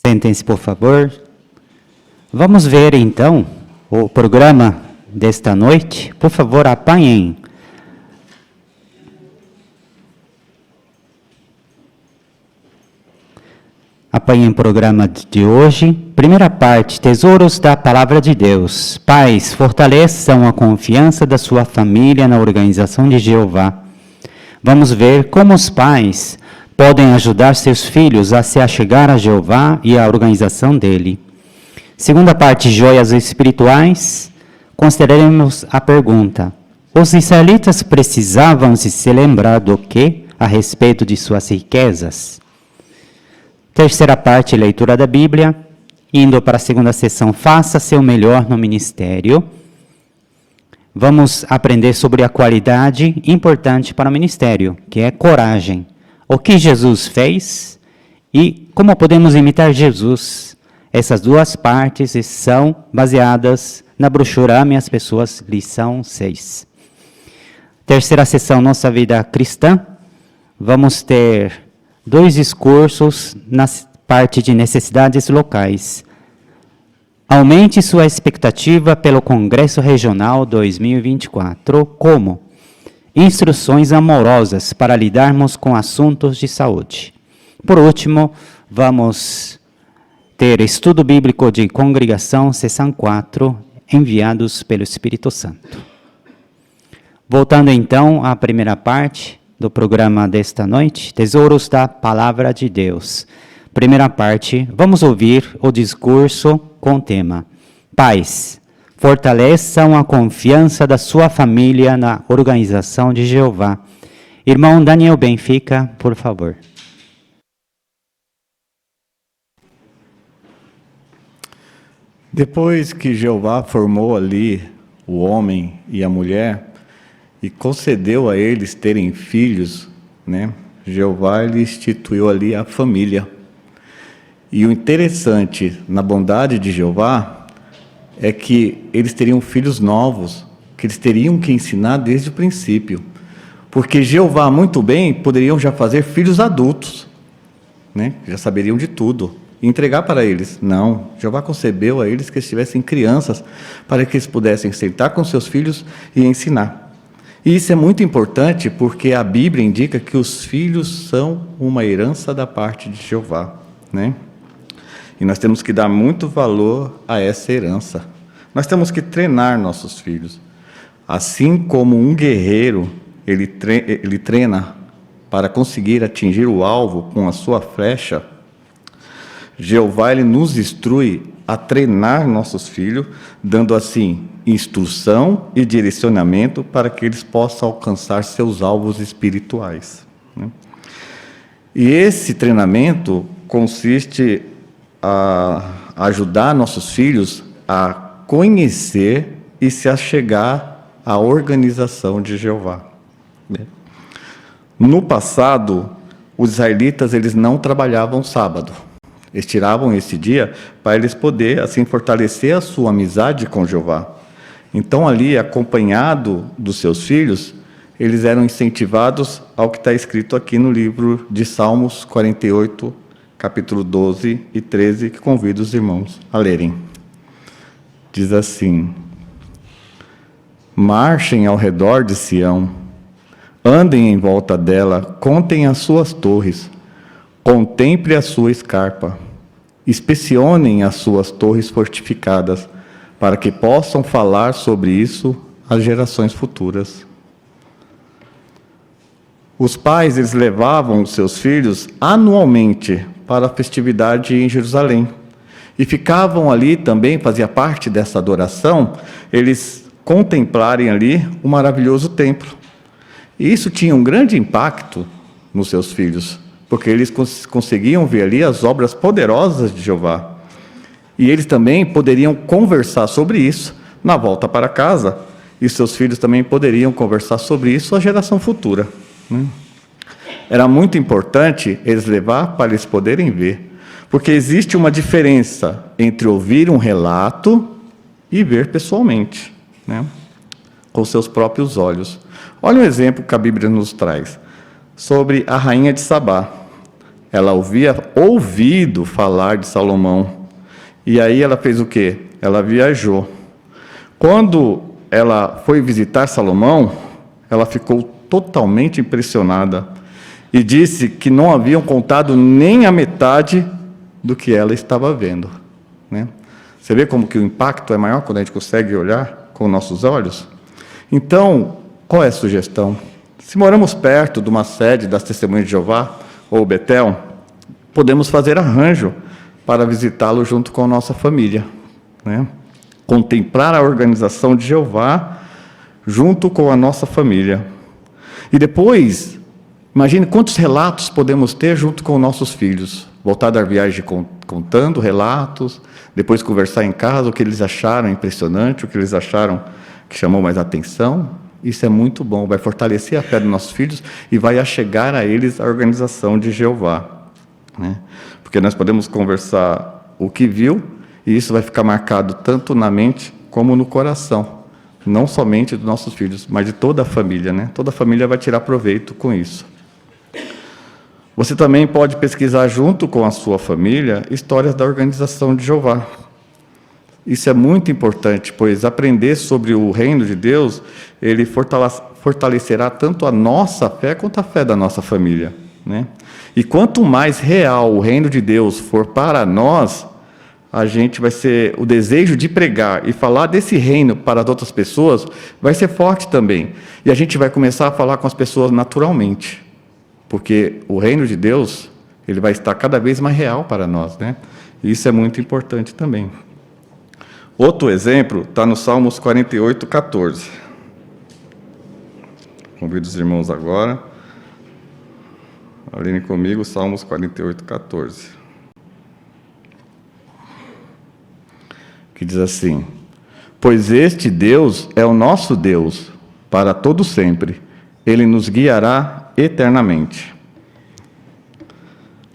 Sentem-se, por favor. Vamos ver, então, o programa desta noite. Por favor, apanhem. Apanhem o programa de hoje. Primeira parte, tesouros da Palavra de Deus. Pais, fortaleçam a confiança da sua família na organização de Jeová. Vamos ver como os pais podem ajudar seus filhos a se achegar a Jeová e à organização dele. Segunda parte, joias espirituais. Consideremos a pergunta: os israelitas precisavam se lembrar do que a respeito de suas riquezas? Terceira parte, leitura da Bíblia. Indo para a segunda sessão, faça seu melhor no ministério. Vamos aprender sobre a qualidade importante para o ministério, que é coragem. O que Jesus fez e como podemos imitar Jesus. Essas duas partes são baseadas na brochura Ame as Pessoas, lição 6. Terceira sessão, Nossa Vida Cristã. Vamos ter 2 discursos na parte de necessidades locais. Aumente sua expectativa pelo Congresso Regional 2024, como instruções amorosas para lidarmos com assuntos de saúde. Por último, vamos ter estudo bíblico de congregação, sessão 4, enviados pelo Espírito Santo. Voltando então à primeira parte do programa desta noite, Tesouros da Palavra de Deus. Primeira parte, vamos ouvir o discurso com o tema: Pais, fortaleçam a confiança da sua família na organização de Jeová. Irmão Daniel Benfica, por favor. Depois que Jeová formou ali o homem e a mulher e concedeu a eles terem filhos, né? Jeová ele instituiu ali a família. E o interessante na bondade de Jeová é que eles teriam filhos novos, que eles teriam que ensinar desde o princípio. Porque Jeová, muito bem, poderiam já fazer filhos adultos, né? Já saberiam de tudo, e entregar para eles. Não, Jeová concebeu a eles que eles tivessem crianças, para que eles pudessem sentar com seus filhos e ensinar. E isso é muito importante, porque a Bíblia indica que os filhos são uma herança da parte de Jeová, né? E nós temos que dar muito valor a essa herança. Nós temos que treinar nossos filhos. Assim como um guerreiro, ele treina para conseguir atingir o alvo com a sua flecha, Jeová ele nos instrui a treinar nossos filhos, dando assim instrução e direcionamento para que eles possam alcançar seus alvos espirituais, né? E esse treinamento consiste a ajudar nossos filhos a conhecer e se achegar à organização de Jeová. No passado, os israelitas eles não trabalhavam sábado. Eles tiravam esse dia para eles poderem assim fortalecer a sua amizade com Jeová. Então ali, acompanhado dos seus filhos, eles eram incentivados ao que está escrito aqui no livro de Salmos 48, capítulo 12 e 13, que convido os irmãos a lerem. Diz assim: marchem ao redor de Sião, andem em volta dela, contem as suas torres, contemple a sua escarpa, inspecionem as suas torres fortificadas, para que possam falar sobre isso às gerações futuras. Os pais eles levavam os seus filhos anualmente para a festividade em Jerusalém. E ficavam ali também, fazia parte dessa adoração, eles contemplarem ali o maravilhoso templo. E isso tinha um grande impacto nos seus filhos, porque eles conseguiam ver ali as obras poderosas de Jeová. E eles também poderiam conversar sobre isso na volta para casa, e seus filhos também poderiam conversar sobre isso à geração futura, né? Era muito importante eles levar para eles poderem ver, porque existe uma diferença entre ouvir um relato e ver pessoalmente, né? Com seus próprios olhos. Olha um exemplo que a Bíblia nos traz sobre a rainha de Sabá. Ela havia ouvido falar de Salomão. E aí ela fez o quê? Ela viajou. Quando ela foi visitar Salomão, ela ficou totalmente impressionada e disse que não haviam contado nem a metade do que ela estava vendo, né? Você vê como que o impacto é maior quando a gente consegue olhar com nossos olhos? Então, qual é a sugestão? Se moramos perto de uma sede das Testemunhas de Jeová, ou Betel, podemos fazer arranjo para visitá-lo junto com a nossa família, né? Contemplar a organização de Jeová junto com a nossa família. E depois, imagine quantos relatos podemos ter junto com nossos filhos. Voltar da viagem contando relatos, depois conversar em casa o que eles acharam impressionante, o que eles acharam que chamou mais atenção. Isso é muito bom, vai fortalecer a fé dos nossos filhos e vai achegar a eles a organização de Jeová, né? Porque nós podemos conversar o que viu, e isso vai ficar marcado tanto na mente como no coração, não somente dos nossos filhos, mas de toda a família, né? Toda a família vai tirar proveito com isso. Você também pode pesquisar junto com a sua família histórias da organização de Jeová. Isso é muito importante, pois aprender sobre o reino de Deus, ele fortalecerá tanto a nossa fé quanto a fé da nossa família, né? E quanto mais real o reino de Deus for para nós, a gente vai ser, o desejo de pregar e falar desse reino para as outras pessoas vai ser forte também. E a gente vai começar a falar com as pessoas naturalmente, porque o reino de Deus, ele vai estar cada vez mais real para nós, né? E isso é muito importante também. Outro exemplo está no Salmos 48, 14. Convido os irmãos agora a lerem comigo Salmos 48, 14. Que diz assim: pois este Deus é o nosso Deus, para todo sempre. Ele nos guiará eternamente.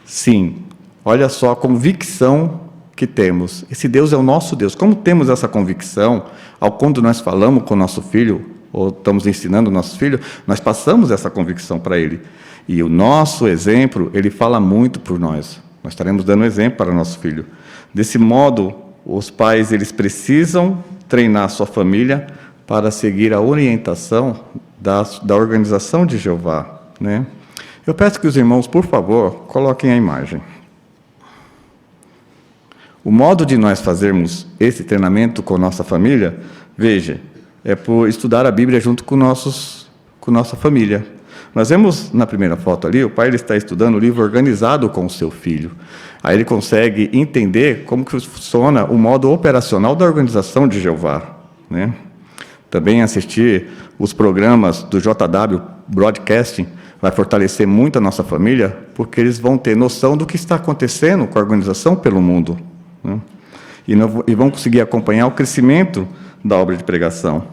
Sim, olha só a convicção que temos. Esse Deus é o nosso Deus. Como temos essa convicção, ao quando nós falamos com o nosso filho, ou estamos ensinando o nosso filho, nós passamos essa convicção para ele. E o nosso exemplo, ele fala muito por nós. Nós estaremos dando exemplo para o nosso filho. Desse modo, os pais, eles precisam treinar a sua família para seguir a orientação da organização de Jeová, né? Eu peço que os irmãos, por favor, coloquem a imagem. O modo de nós fazermos esse treinamento com nossa família, veja, é por estudar a Bíblia junto com nossa família. Nós vemos na primeira foto ali, o pai ele está estudando o livro Organizado com o seu filho. Aí ele consegue entender como que funciona o modo operacional da organização de Jeová, né? Também assistir os programas do JW Broadcasting vai fortalecer muito a nossa família, porque eles vão ter noção do que está acontecendo com a organização pelo mundo, né? E vão conseguir acompanhar o crescimento da obra de pregação.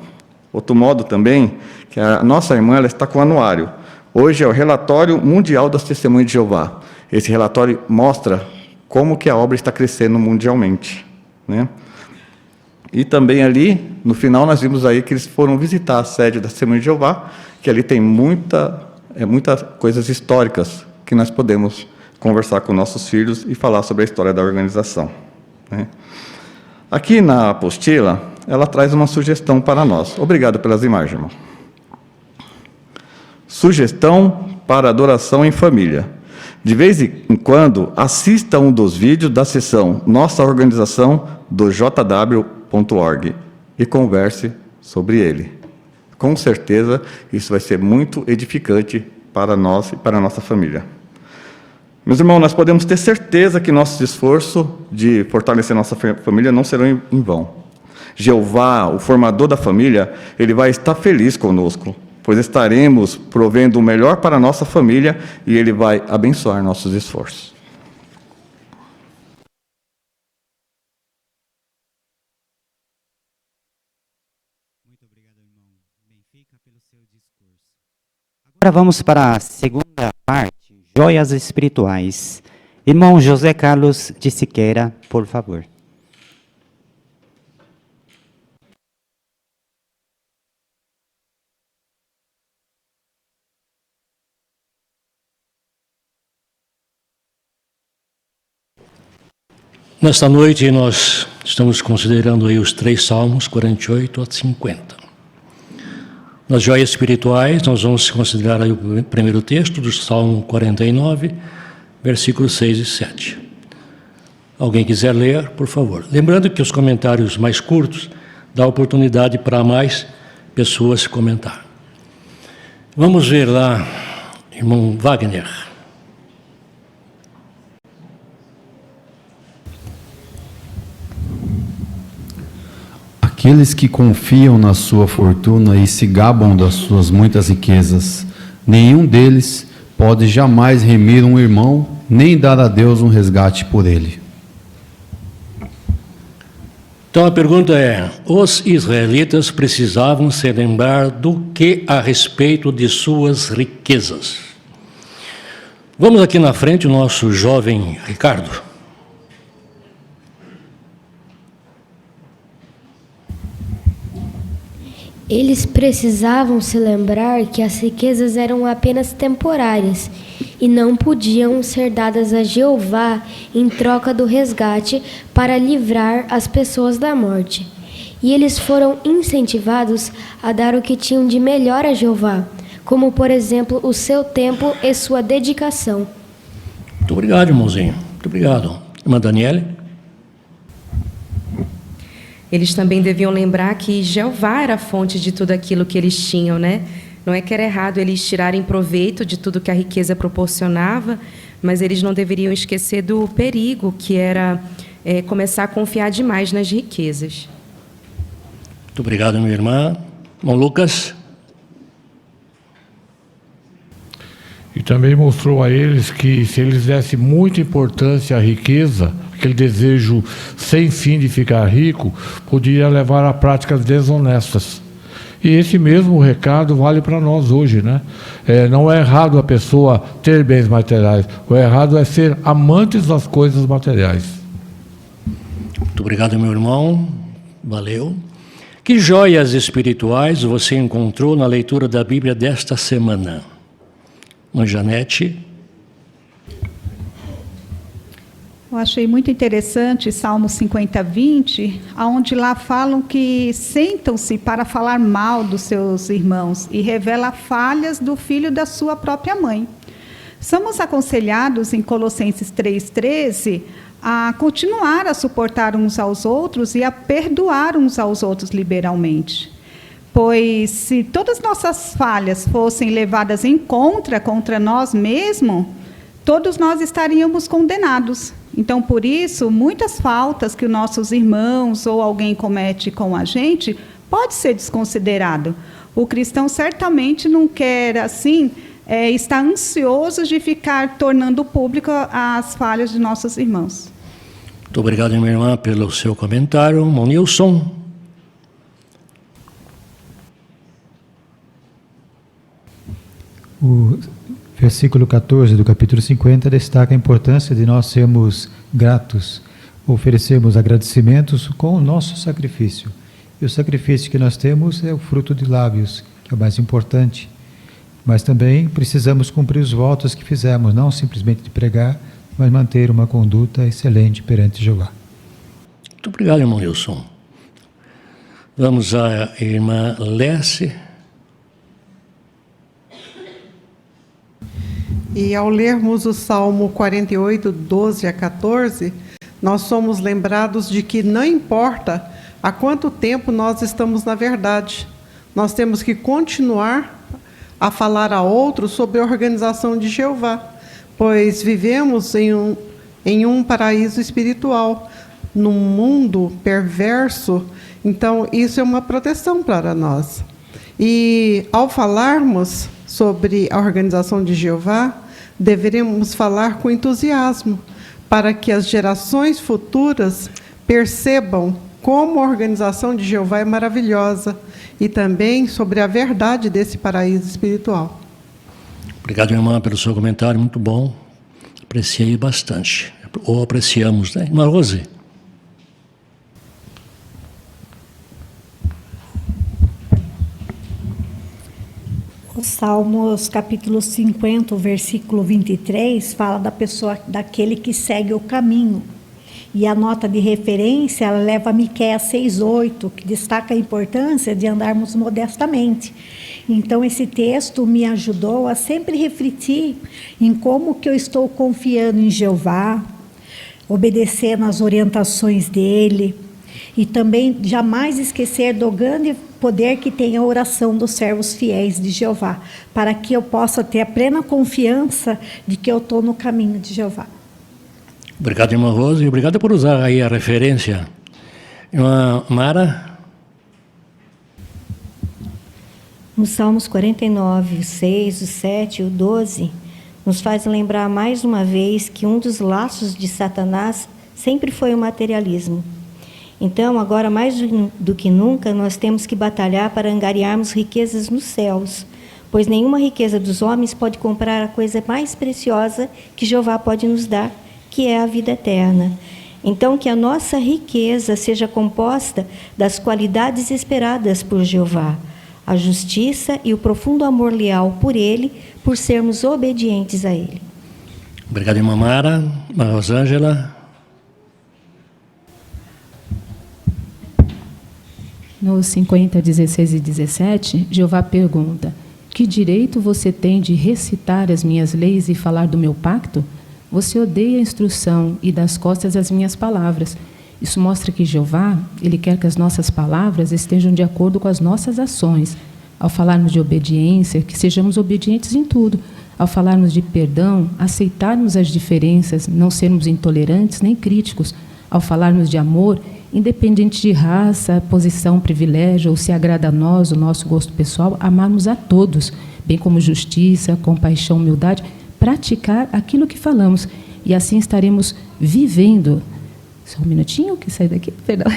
Outro modo também, que a nossa irmã ela está com o anuário. Hoje é o relatório mundial das Testemunhas de Jeová. Esse relatório mostra como que a obra está crescendo mundialmente, né? E também ali, no final, nós vimos aí que eles foram visitar a sede da Testemunha de Jeová, que ali tem muitas coisas históricas que nós podemos conversar com nossos filhos e falar sobre a história da organização, né? Aqui na apostila, ela traz uma sugestão para nós. Obrigado pelas imagens, irmão. Sugestão para adoração em família. De vez em quando, assista um dos vídeos da sessão Nossa Organização do jw.org e converse sobre ele. Com certeza, isso vai ser muito edificante para nós e para a nossa família. Meus irmãos, nós podemos ter certeza que nossos esforços de fortalecer nossa família não serão em vão. Jeová, o formador da família, ele vai estar feliz conosco, pois estaremos provendo o melhor para a nossa família e ele vai abençoar nossos esforços. Muito obrigado, irmão Benfica, pelo seu discurso. Agora vamos para a segunda parte, joias espirituais. Irmão José Carlos de Siqueira, por favor. Nesta noite nós estamos considerando aí os 3 salmos, 48 a 50. Nas joias espirituais, nós vamos considerar aí o primeiro texto do Salmo 49, versículos 6 e 7. Alguém quiser ler, por favor. Lembrando que os comentários mais curtos dão oportunidade para mais pessoas comentar. Vamos ver lá, irmão Wagner. Aqueles que confiam na sua fortuna e se gabam das suas muitas riquezas, nenhum deles pode jamais remir um irmão, nem dar a Deus um resgate por ele. Então a pergunta é: os israelitas precisavam se lembrar do que a respeito de suas riquezas? Vamos aqui na frente o nosso jovem Ricardo. Eles precisavam se lembrar que as riquezas eram apenas temporárias e não podiam ser dadas a Jeová em troca do resgate para livrar as pessoas da morte. E eles foram incentivados a dar o que tinham de melhor a Jeová, como, por exemplo, o seu tempo e sua dedicação. Muito obrigado, irmãozinho. Muito obrigado. Irmã Daniele? Eles também deviam lembrar que Jeová era a fonte de tudo aquilo que eles tinham, né? Não é que era errado eles tirarem proveito de tudo que a riqueza proporcionava, mas eles não deveriam esquecer do perigo que era começar a confiar demais nas riquezas. Muito obrigado, minha irmã. Irmão Lucas? E também mostrou a eles que se eles dessem muita importância à riqueza, aquele desejo sem fim de ficar rico, podia levar a práticas desonestas. E esse mesmo recado vale para nós hoje, né? Não é errado a pessoa ter bens materiais, o errado é ser amantes das coisas materiais. Muito obrigado, meu irmão. Valeu. Que joias espirituais você encontrou na leitura da Bíblia desta semana? Mãe Janete? Eu achei muito interessante Salmo 50, 20, onde lá falam que sentam-se para falar mal dos seus irmãos e revela falhas do filho da sua própria mãe. Somos aconselhados em Colossenses 3,13 a continuar a suportar uns aos outros e a perdoar uns aos outros liberalmente. Pois se todas nossas falhas fossem levadas em contra nós mesmos, todos nós estaríamos condenados. Então, por isso, muitas faltas que os nossos irmãos ou alguém comete com a gente pode ser desconsiderado. O cristão certamente não quer, assim, estar ansioso de ficar tornando público as falhas de nossos irmãos. Muito obrigado, minha irmã, pelo seu comentário. Irmão Nilson. O versículo 14 do capítulo 50 destaca a importância de nós sermos gratos, oferecermos agradecimentos com o nosso sacrifício. E o sacrifício que nós temos é o fruto de lábios, que é o mais importante. Mas também precisamos cumprir os votos que fizemos, não simplesmente de pregar, mas manter uma conduta excelente perante Jeová. Muito obrigado, irmão Nilson. Vamos à irmã Lesce. E ao lermos o Salmo 48, 12 a 14, nós somos lembrados de que não importa há quanto tempo nós estamos na verdade, nós temos que continuar a falar a outros sobre a organização de Jeová, pois vivemos em um paraíso espiritual, num mundo perverso, então isso é uma proteção para nós. E ao falarmos sobre a organização de Jeová, deveremos falar com entusiasmo, para que as gerações futuras percebam como a organização de Jeová é maravilhosa e também sobre a verdade desse paraíso espiritual. Obrigado, irmã, pelo seu comentário, muito bom. Apreciei bastante. Ou apreciamos, né? Irmã Rose. O Salmos capítulo 50, versículo 23, fala da pessoa, daquele que segue o caminho. E a nota de referência, ela leva a Miqueias 6:8, que destaca a importância de andarmos modestamente. Então, esse texto me ajudou a sempre refletir em como que eu estou confiando em Jeová, obedecendo às orientações dele, e também jamais esquecer do grande poder que tem a oração dos servos fiéis de Jeová, para que eu possa ter a plena confiança de que eu estou no caminho de Jeová. Obrigado, irmã Rose, e obrigado por usar aí a referência. Irmã Mara? Nos Salmos 49, o 6, o 7 e o 12, nos faz lembrar mais uma vez que um dos laços de Satanás sempre foi o materialismo. Então, agora mais do que nunca, nós temos que batalhar para angariarmos riquezas nos céus, pois nenhuma riqueza dos homens pode comprar a coisa mais preciosa que Jeová pode nos dar, que é a vida eterna. Então, que a nossa riqueza seja composta das qualidades esperadas por Jeová, a justiça e o profundo amor leal por Ele, por sermos obedientes a Ele. Obrigado, irmã Mara. Irmã Rosângela? Nos 50, 16 e 17, Jeová pergunta: que direito você tem de recitar as minhas leis e falar do meu pacto? Você odeia a instrução e dá as costas às minhas palavras. Isso mostra que Jeová, Ele quer que as nossas palavras estejam de acordo com as nossas ações. Ao falarmos de obediência, que sejamos obedientes em tudo. Ao falarmos de perdão, aceitarmos as diferenças, não sermos intolerantes nem críticos. Ao falarmos de amor, independente de raça, posição, privilégio, ou se agrada a nós, o nosso gosto pessoal, amarmos a todos, bem como justiça, compaixão, humildade, praticar aquilo que falamos, e assim estaremos vivendo. Só um minutinho que sai daqui, perdão.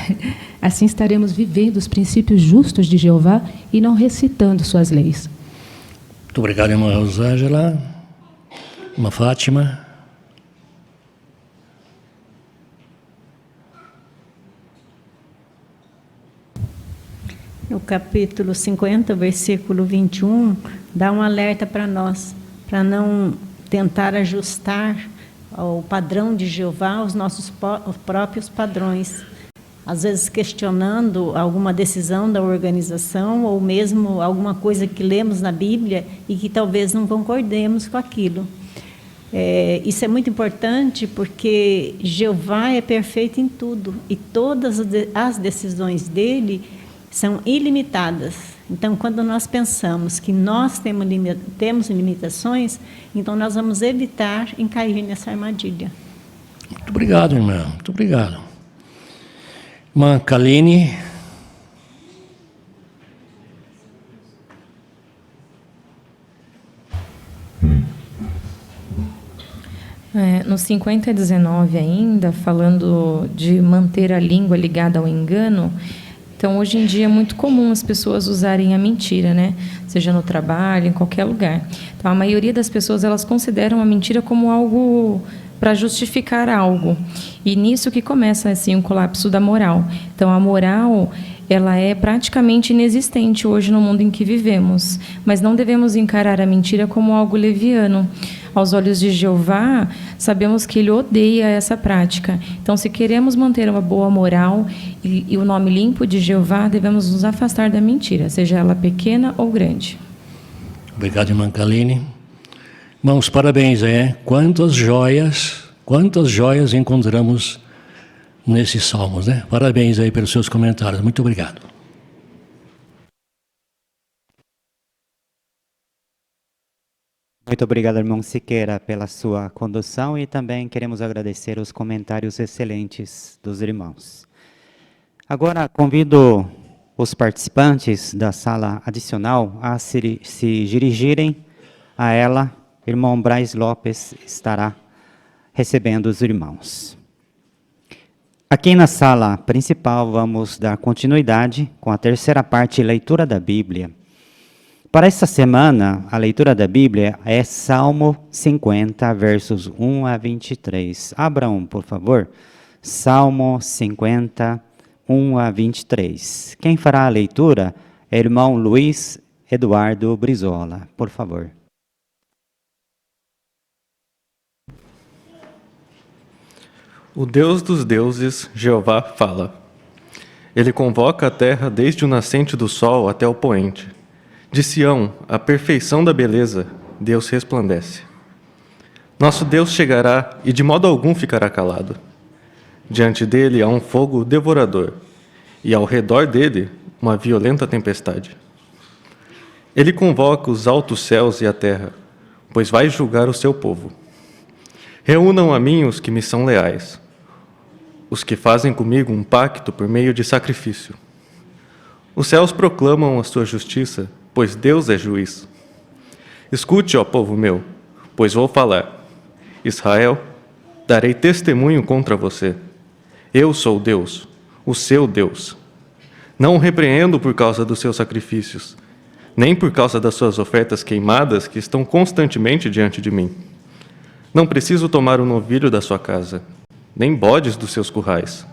Assim estaremos vivendo os princípios justos de Jeová e não recitando suas leis. Muito obrigado, irmã Rosângela. Irmã Fátima. O capítulo 50, versículo 21, dá um alerta para nós, para não tentar ajustar o padrão de Jeová aos nossos próprios padrões. Às vezes questionando alguma decisão da organização ou mesmo alguma coisa que lemos na Bíblia e que talvez não concordemos com aquilo. Isso é muito importante porque Jeová é perfeito em tudo e todas as decisões dele são ilimitadas. Então, quando nós pensamos que nós temos limitações, então nós vamos evitar em cair nessa armadilha. Muito obrigado, irmã. Muito obrigado. Irmã Kaline. No 50:19 ainda, falando de manter a língua ligada ao engano. Então, hoje em dia é muito comum as pessoas usarem a mentira, né? Seja no trabalho, em qualquer lugar. Então, a maioria das pessoas, elas consideram a mentira como algo para justificar algo. E nisso que começa, assim, um colapso da moral. Então, a moral, ela é praticamente inexistente hoje no mundo em que vivemos. Mas não devemos encarar a mentira como algo leviano. Aos olhos de Jeová, sabemos que Ele odeia essa prática. Então, se queremos manter uma boa moral e o nome limpo de Jeová, devemos nos afastar da mentira, seja ela pequena ou grande. Obrigado, irmã Kaline. Irmãos, parabéns, Quantas joias encontramos nesses salmos, né? Parabéns aí pelos seus comentários. Muito obrigado. Muito obrigado, irmão Siqueira, pela sua condução e também queremos agradecer os comentários excelentes dos irmãos. Agora convido os participantes da sala adicional a se dirigirem a ela. Irmão Braz Lopes estará recebendo os irmãos. Aqui na sala principal vamos dar continuidade com a terceira parte, leitura da Bíblia. Para esta semana, a leitura da Bíblia é Salmo 50, versos 1 a 23. Abram, por favor, Salmo 50, 1 a 23. Quem fará a leitura é o irmão Luiz Eduardo Brizola. Por favor. O Deus dos deuses, Jeová, fala. Ele convoca a terra desde o nascente do sol até o poente. De Sião, a perfeição da beleza, Deus resplandece. Nosso Deus chegará e de modo algum ficará calado. Diante dele há um fogo devorador, e ao redor dele uma violenta tempestade. Ele convoca os altos céus e a terra, pois vai julgar o seu povo. Reúnam a mim os que me são leais, os que fazem comigo um pacto por meio de sacrifício. Os céus proclamam a sua justiça, pois Deus é juiz. Escute, ó povo meu, pois vou falar. Israel, darei testemunho contra você. Eu sou Deus, o seu Deus. Não o repreendo por causa dos seus sacrifícios, nem por causa das suas ofertas queimadas que estão constantemente diante de mim. Não preciso tomar um novilho da sua casa, nem bodes dos seus currais,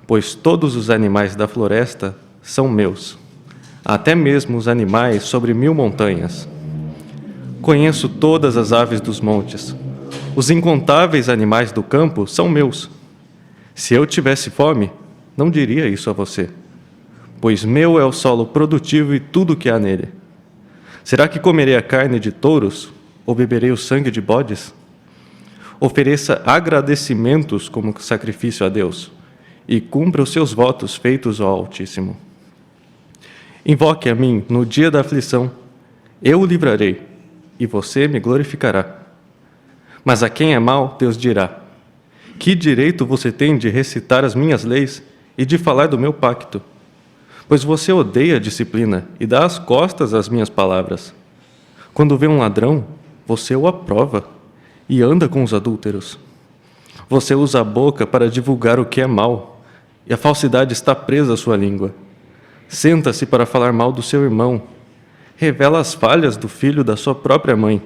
pois todos os animais da floresta são meus, até mesmo os animais sobre 1000 montanhas. Conheço todas as aves dos montes, os incontáveis animais do campo são meus. Se eu tivesse fome, não diria isso a você, pois meu é o solo produtivo e tudo que há nele. Será que comerei a carne de touros ou beberei o sangue de bodes? Ofereça agradecimentos como sacrifício a Deus e cumpra os seus votos feitos ao Altíssimo. Invoque a mim no dia da aflição, eu o livrarei e você me glorificará. Mas a quem é mau, Deus dirá: que direito você tem de recitar as minhas leis e de falar do meu pacto? Pois você odeia a disciplina e dá as costas às minhas palavras. Quando vê um ladrão, você o aprova e anda com os adúlteros. Você usa a boca para divulgar o que é mal, e a falsidade está presa à sua língua. Senta-se para falar mal do seu irmão, revela as falhas do filho da sua própria mãe.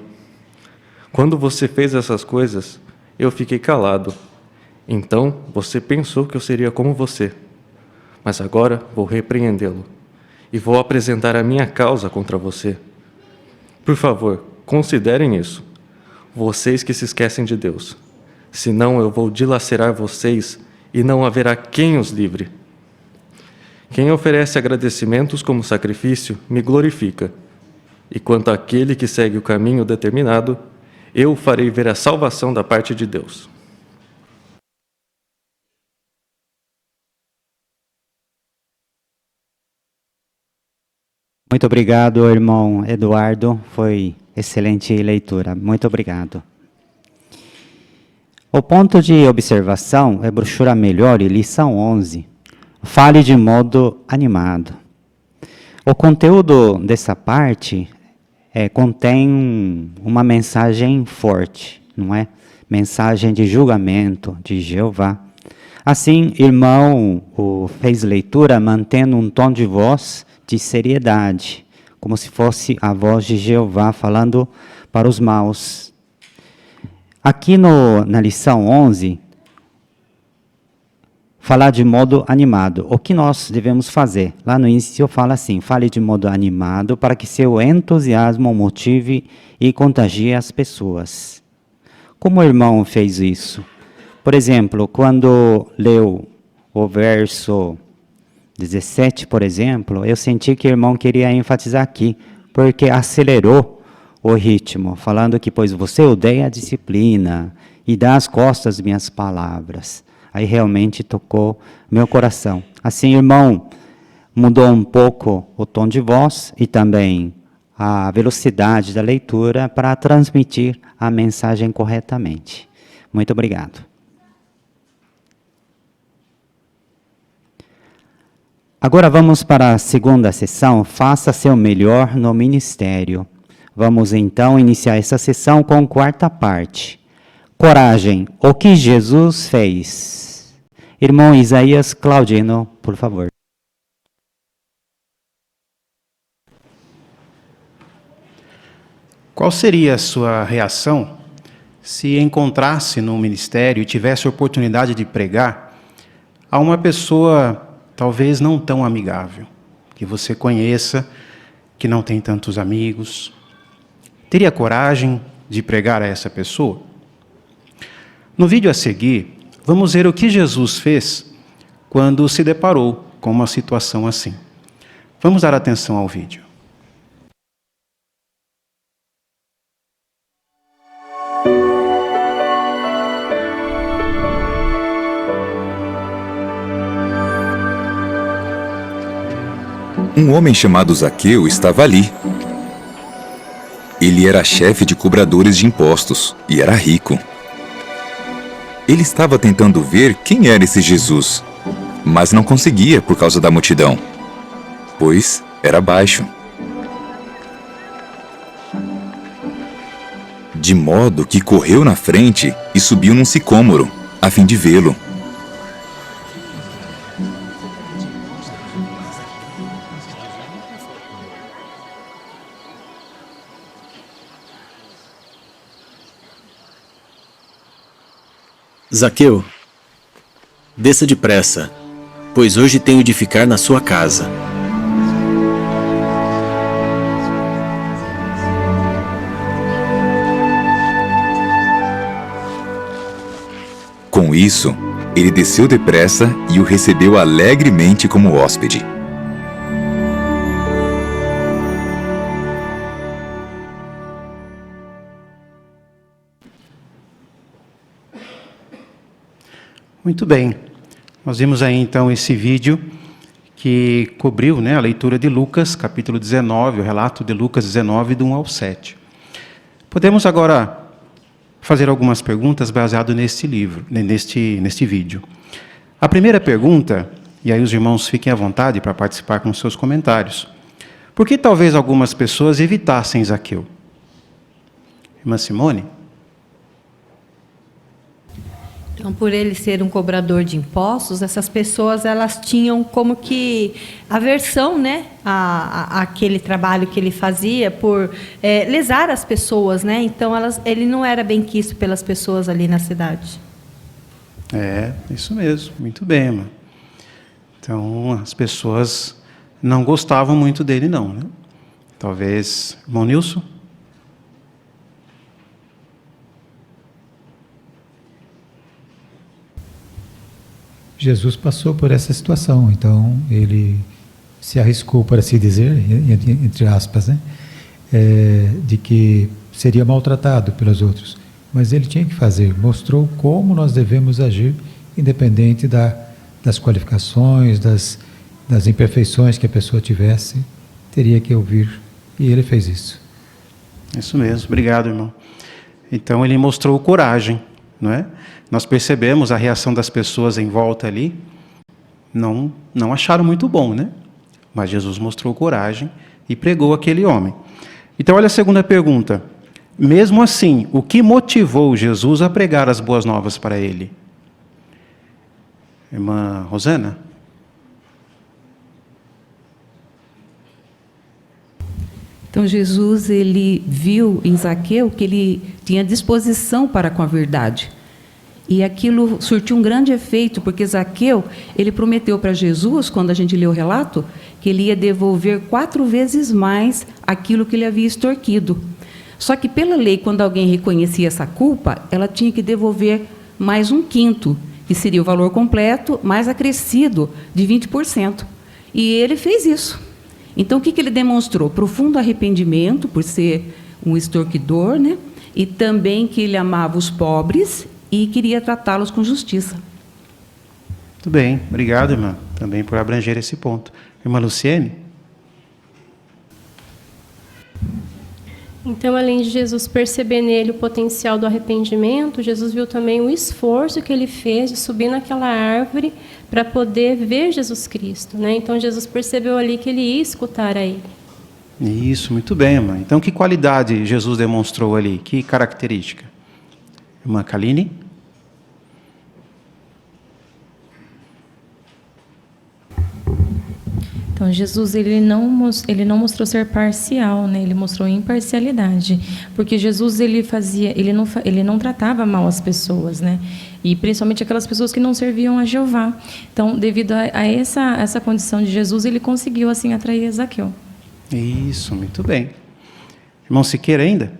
Quando você fez essas coisas, eu fiquei calado. Então você pensou que eu seria como você. Mas agora vou repreendê-lo, e vou apresentar a minha causa contra você. Por favor, considerem isso. Vocês que se esquecem de Deus, senão eu vou dilacerar vocês e não haverá quem os livre. Quem oferece agradecimentos como sacrifício, me glorifica. E quanto àquele que segue o caminho determinado, eu farei ver a salvação da parte de Deus. Muito obrigado, irmão Eduardo. Foi excelente leitura. Muito obrigado. O ponto de observação é brochura melhor e lição 11. Fale de modo animado. O conteúdo dessa parte contém uma mensagem forte, não é? Mensagem de julgamento de Jeová. Assim, irmão fez leitura mantendo um tom de voz de seriedade, como se fosse a voz de Jeová falando para os maus. Aqui na lição 11, falar de modo animado. O que nós devemos fazer? Lá no início fala assim: fale de modo animado para que seu entusiasmo motive e contagie as pessoas. Como o irmão fez isso? Por exemplo, quando leu o verso 17, por exemplo, eu senti que o irmão queria enfatizar aqui, porque acelerou o ritmo, falando que, pois você odeia a disciplina e dá as costas às minhas palavras. Aí realmente tocou meu coração. Assim, irmão, mudou um pouco o tom de voz e também a velocidade da leitura para transmitir a mensagem corretamente. Muito obrigado. Agora vamos para a segunda sessão, faça seu melhor no ministério. Vamos então iniciar essa sessão com a quarta parte. Coragem, o que Jesus fez. Irmão Isaías Claudino, por favor. Qual seria a sua reação se encontrasse no ministério e tivesse a oportunidade de pregar a uma pessoa talvez não tão amigável, que você conheça, que não tem tantos amigos? Teria coragem de pregar a essa pessoa? No vídeo a seguir, vamos ver o que Jesus fez quando se deparou com uma situação assim. Vamos dar atenção ao vídeo. Um homem chamado Zaqueu estava ali. Ele era chefe de cobradores de impostos e era rico. Ele estava tentando ver quem era esse Jesus, mas não conseguia por causa da multidão, pois era baixo. De modo que correu na frente e subiu num sicômoro, a fim de vê-lo. Zaqueu, desça depressa, pois hoje tenho de ficar na sua casa. Com isso, ele desceu depressa e o recebeu alegremente como hóspede. Muito bem, nós vimos aí então esse vídeo que cobriu, né, a leitura de Lucas, capítulo 19, o relato de Lucas 19, do 1 ao 7. Podemos agora fazer algumas perguntas baseado neste livro, neste vídeo. A primeira pergunta, e aí os irmãos fiquem à vontade para participar com seus comentários. Por que talvez algumas pessoas evitassem Zaqueu? Irmã Simone? Então, por ele ser um cobrador de impostos, essas pessoas elas tinham como que aversão, né, àquele trabalho que ele fazia por lesar as pessoas, né? Então, ele não era bem quisto pelas pessoas ali na cidade. Isso mesmo, muito bem, irmã. Então, as pessoas não gostavam muito dele, não, né? Talvez, irmão Nilson? Jesus passou por essa situação, então ele se arriscou, para se dizer, entre aspas, né, de que seria maltratado pelos outros. Mas ele tinha que fazer, mostrou como nós devemos agir, independente das qualificações, das imperfeições que a pessoa tivesse, teria que ouvir, e ele fez isso. Isso mesmo, obrigado, irmão. Então ele mostrou coragem, não é? Nós percebemos a reação das pessoas em volta ali, não acharam muito bom, né? Mas Jesus mostrou coragem e pregou aquele homem. Então, olha a segunda pergunta. Mesmo assim, o que motivou Jesus a pregar as boas novas para ele? Irmã Rosana? Então, Jesus, ele viu em Zaqueu que ele tinha disposição para com a verdade. E aquilo surtiu um grande efeito, porque Zaqueu, ele prometeu para Jesus, quando a gente lê o relato, que ele ia devolver 4 vezes mais aquilo que ele havia extorquido. Só que pela lei, quando alguém reconhecia essa culpa, ela tinha que devolver mais 1/5, que seria o valor completo, mais acrescido de 20%. E ele fez isso. Então, o que ele demonstrou? Profundo arrependimento por ser um extorquidor, né? E também que ele amava os pobres e queria tratá-los com justiça. Muito bem, obrigado, irmã, também por abranger esse ponto. Irmã Luciene? Então, além de Jesus perceber nele o potencial do arrependimento, Jesus viu também o esforço que ele fez de subir naquela árvore para poder ver Jesus Cristo, né? Então, Jesus percebeu ali que ele ia escutar a ele. Isso, muito bem, irmã. Então, que qualidade Jesus demonstrou ali? Que característica? Irmã Kaline? Então, Jesus ele não mostrou ser parcial, né? Ele mostrou imparcialidade, porque Jesus ele não tratava mal as pessoas, né? E principalmente aquelas pessoas que não serviam a Jeová. Então, devido a essa condição de Jesus, ele conseguiu assim atrair Zaqueu. Isso, muito bem. Irmão Siqueira ainda?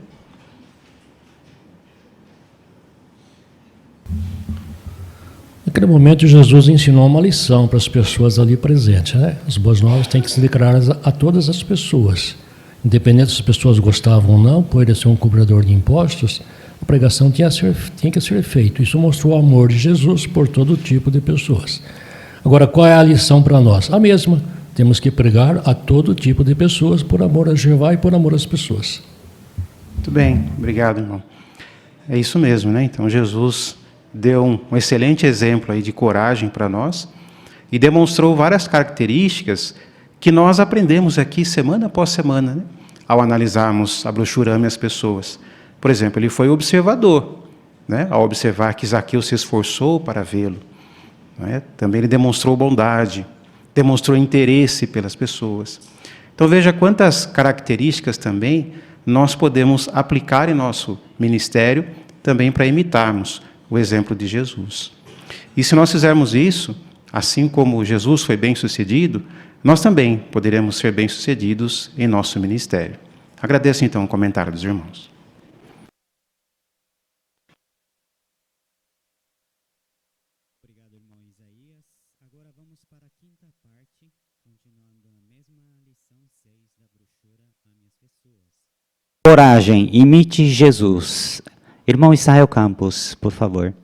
Naquele momento, Jesus ensinou uma lição para as pessoas ali presentes, né? As boas novas têm que ser declaradas a todas as pessoas. Independente se as pessoas gostavam ou não, por ele ser um cobrador de impostos, a pregação tinha que ser feita. Isso mostrou o amor de Jesus por todo tipo de pessoas. Agora, qual é a lição para nós? A mesma. Temos que pregar a todo tipo de pessoas por amor a Jeová e por amor às pessoas. Muito bem, obrigado, irmão. É isso mesmo, né? Então, Jesus deu um excelente exemplo aí de coragem para nós e demonstrou várias características que nós aprendemos aqui semana após semana, né? Ao analisarmos a brochura Ame as Pessoas. Por exemplo, ele foi observador, né? Ao observar que Zaqueu se esforçou para vê-lo. Né? Também ele demonstrou bondade, demonstrou interesse pelas pessoas. Então veja quantas características também nós podemos aplicar em nosso ministério também para imitarmos o exemplo de Jesus. E se nós fizermos isso, assim como Jesus foi bem-sucedido, nós também poderemos ser bem-sucedidos em nosso ministério. Agradeço então o comentário dos irmãos. Obrigado, irmão Isaías. Agora vamos para a quinta parte, continuando a mesma lição 6 da brochura Ame as Pessoas. Coragem, imite Jesus. Irmão Israel Campos, por favor.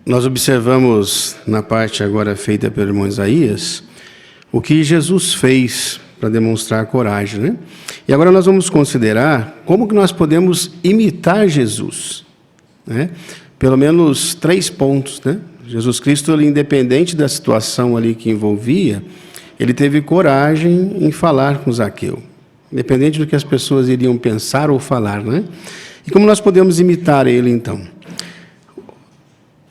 Nós observamos na parte agora feita pelo irmão Isaías o que Jesus fez para demonstrar coragem, né? E agora nós vamos considerar como que nós podemos imitar Jesus, né? Pelo menos 3 pontos, né? Jesus Cristo, ele, independente da situação ali que envolvia, ele teve coragem em falar com Zaqueu, independente do que as pessoas iriam pensar ou falar, né? E como nós podemos imitar ele, então?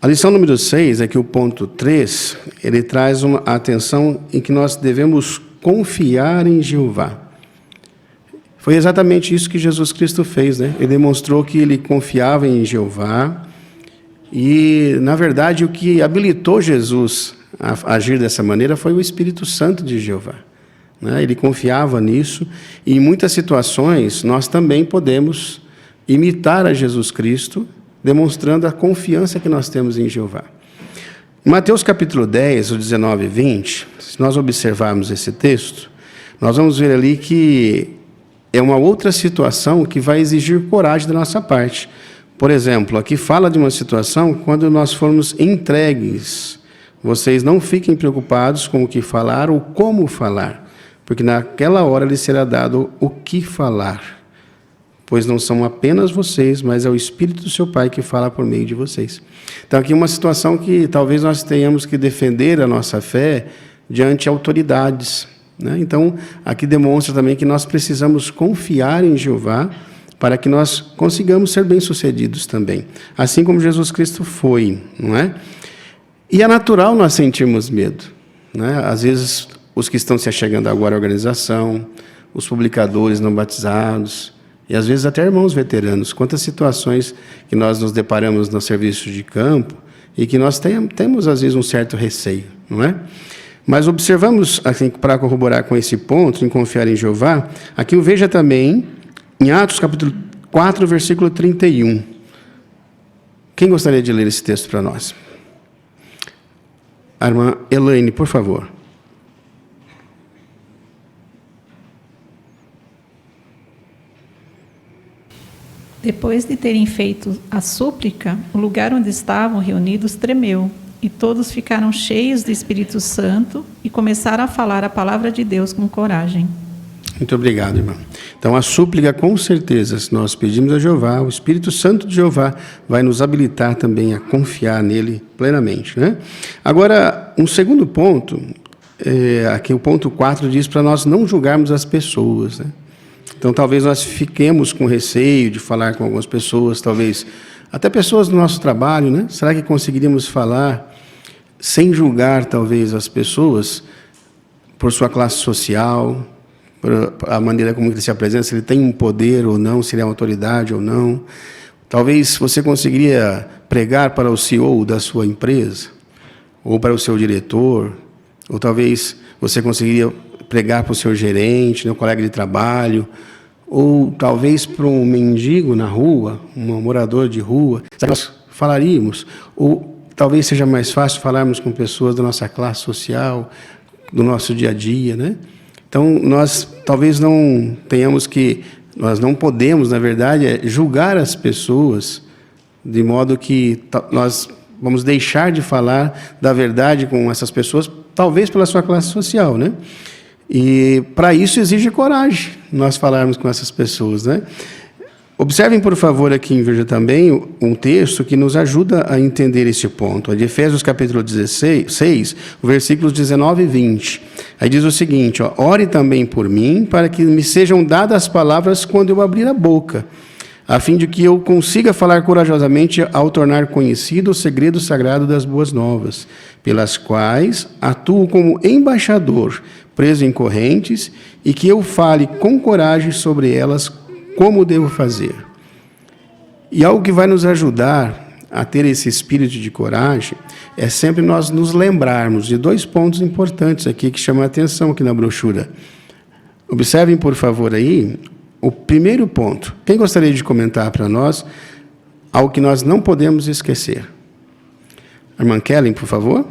A lição número 6 é que o ponto 3, ele traz uma atenção em que nós devemos confiar em Jeová. Foi exatamente isso que Jesus Cristo fez, né? Ele demonstrou que ele confiava em Jeová e, na verdade, o que habilitou Jesus a agir dessa maneira foi o Espírito Santo de Jeová, né? Ele confiava nisso e, em muitas situações, nós também podemos imitar a Jesus Cristo, demonstrando a confiança que nós temos em Jeová. Em Mateus capítulo 10, o 19 e 20, se nós observarmos esse texto, nós vamos ver ali que é uma outra situação que vai exigir coragem da nossa parte. Por exemplo, aqui fala de uma situação quando nós formos entregues. Vocês não fiquem preocupados com o que falar ou como falar, porque naquela hora lhes será dado o que falar. Pois não são apenas vocês, mas é o Espírito do seu Pai que fala por meio de vocês. Então, aqui é uma situação que talvez nós tenhamos que defender a nossa fé diante autoridades, né? Então, aqui demonstra também que nós precisamos confiar em Jeová para que nós consigamos ser bem-sucedidos também, assim como Jesus Cristo foi, não é? E é natural nós sentirmos medo, né? Às vezes, os que estão se achegando agora à organização, os publicadores não batizados, e às vezes até irmãos veteranos, quantas situações que nós nos deparamos no serviço de campo e que nós temos às vezes um certo receio, não é? Mas observamos, assim, para corroborar com esse ponto, em confiar em Jeová, aqui o veja também, em Atos capítulo 4, versículo 31. Quem gostaria de ler esse texto para nós? A irmã Elaine, por favor. Depois de terem feito a súplica, o lugar onde estavam reunidos tremeu, e todos ficaram cheios do Espírito Santo e começaram a falar a palavra de Deus com coragem. Muito obrigado, irmão. Então, a súplica, com certeza, se nós pedimos a Jeová, o Espírito Santo de Jeová vai nos habilitar também a confiar nele plenamente, né? Agora, um segundo ponto, aqui o ponto 4 diz para nós não julgarmos as pessoas, né? Então, talvez nós fiquemos com receio de falar com algumas pessoas, talvez até pessoas do nosso trabalho, né? Será que conseguiríamos falar sem julgar, talvez, as pessoas por sua classe social, por a maneira como ele se apresenta, se ele tem um poder ou não, se ele é uma autoridade ou não? Talvez você conseguiria pregar para o CEO da sua empresa, ou para o seu diretor, ou talvez você conseguiria pregar para o seu gerente, né, um colega de trabalho, ou talvez para um mendigo na rua, um morador de rua, nós falaríamos, ou talvez seja mais fácil falarmos com pessoas da nossa classe social, do nosso dia a dia, né? Então, nós talvez não tenhamos que, nós não podemos, na verdade, julgar as pessoas de modo que nós vamos deixar de falar da verdade com essas pessoas, talvez pela sua classe social, né? E para isso exige coragem, nós falarmos com essas pessoas, né? Observem, por favor, aqui veja também um texto que nos ajuda a entender este ponto. É de Efésios capítulo 16, versículos 19 e 20. Aí diz o seguinte, ó, ore também por mim, para que me sejam dadas palavras quando eu abrir a boca, a fim de que eu consiga falar corajosamente ao tornar conhecido o segredo sagrado das boas novas, pelas quais atuo como embaixador, preso em correntes, e que eu fale com coragem sobre elas como devo fazer. E algo que vai nos ajudar a ter esse espírito de coragem é sempre nós nos lembrarmos de 2 pontos importantes aqui que chamam a atenção aqui na brochura. Observem, por favor, aí, o primeiro ponto. Quem gostaria de comentar para nós algo que nós não podemos esquecer? A irmã Kellen, por favor.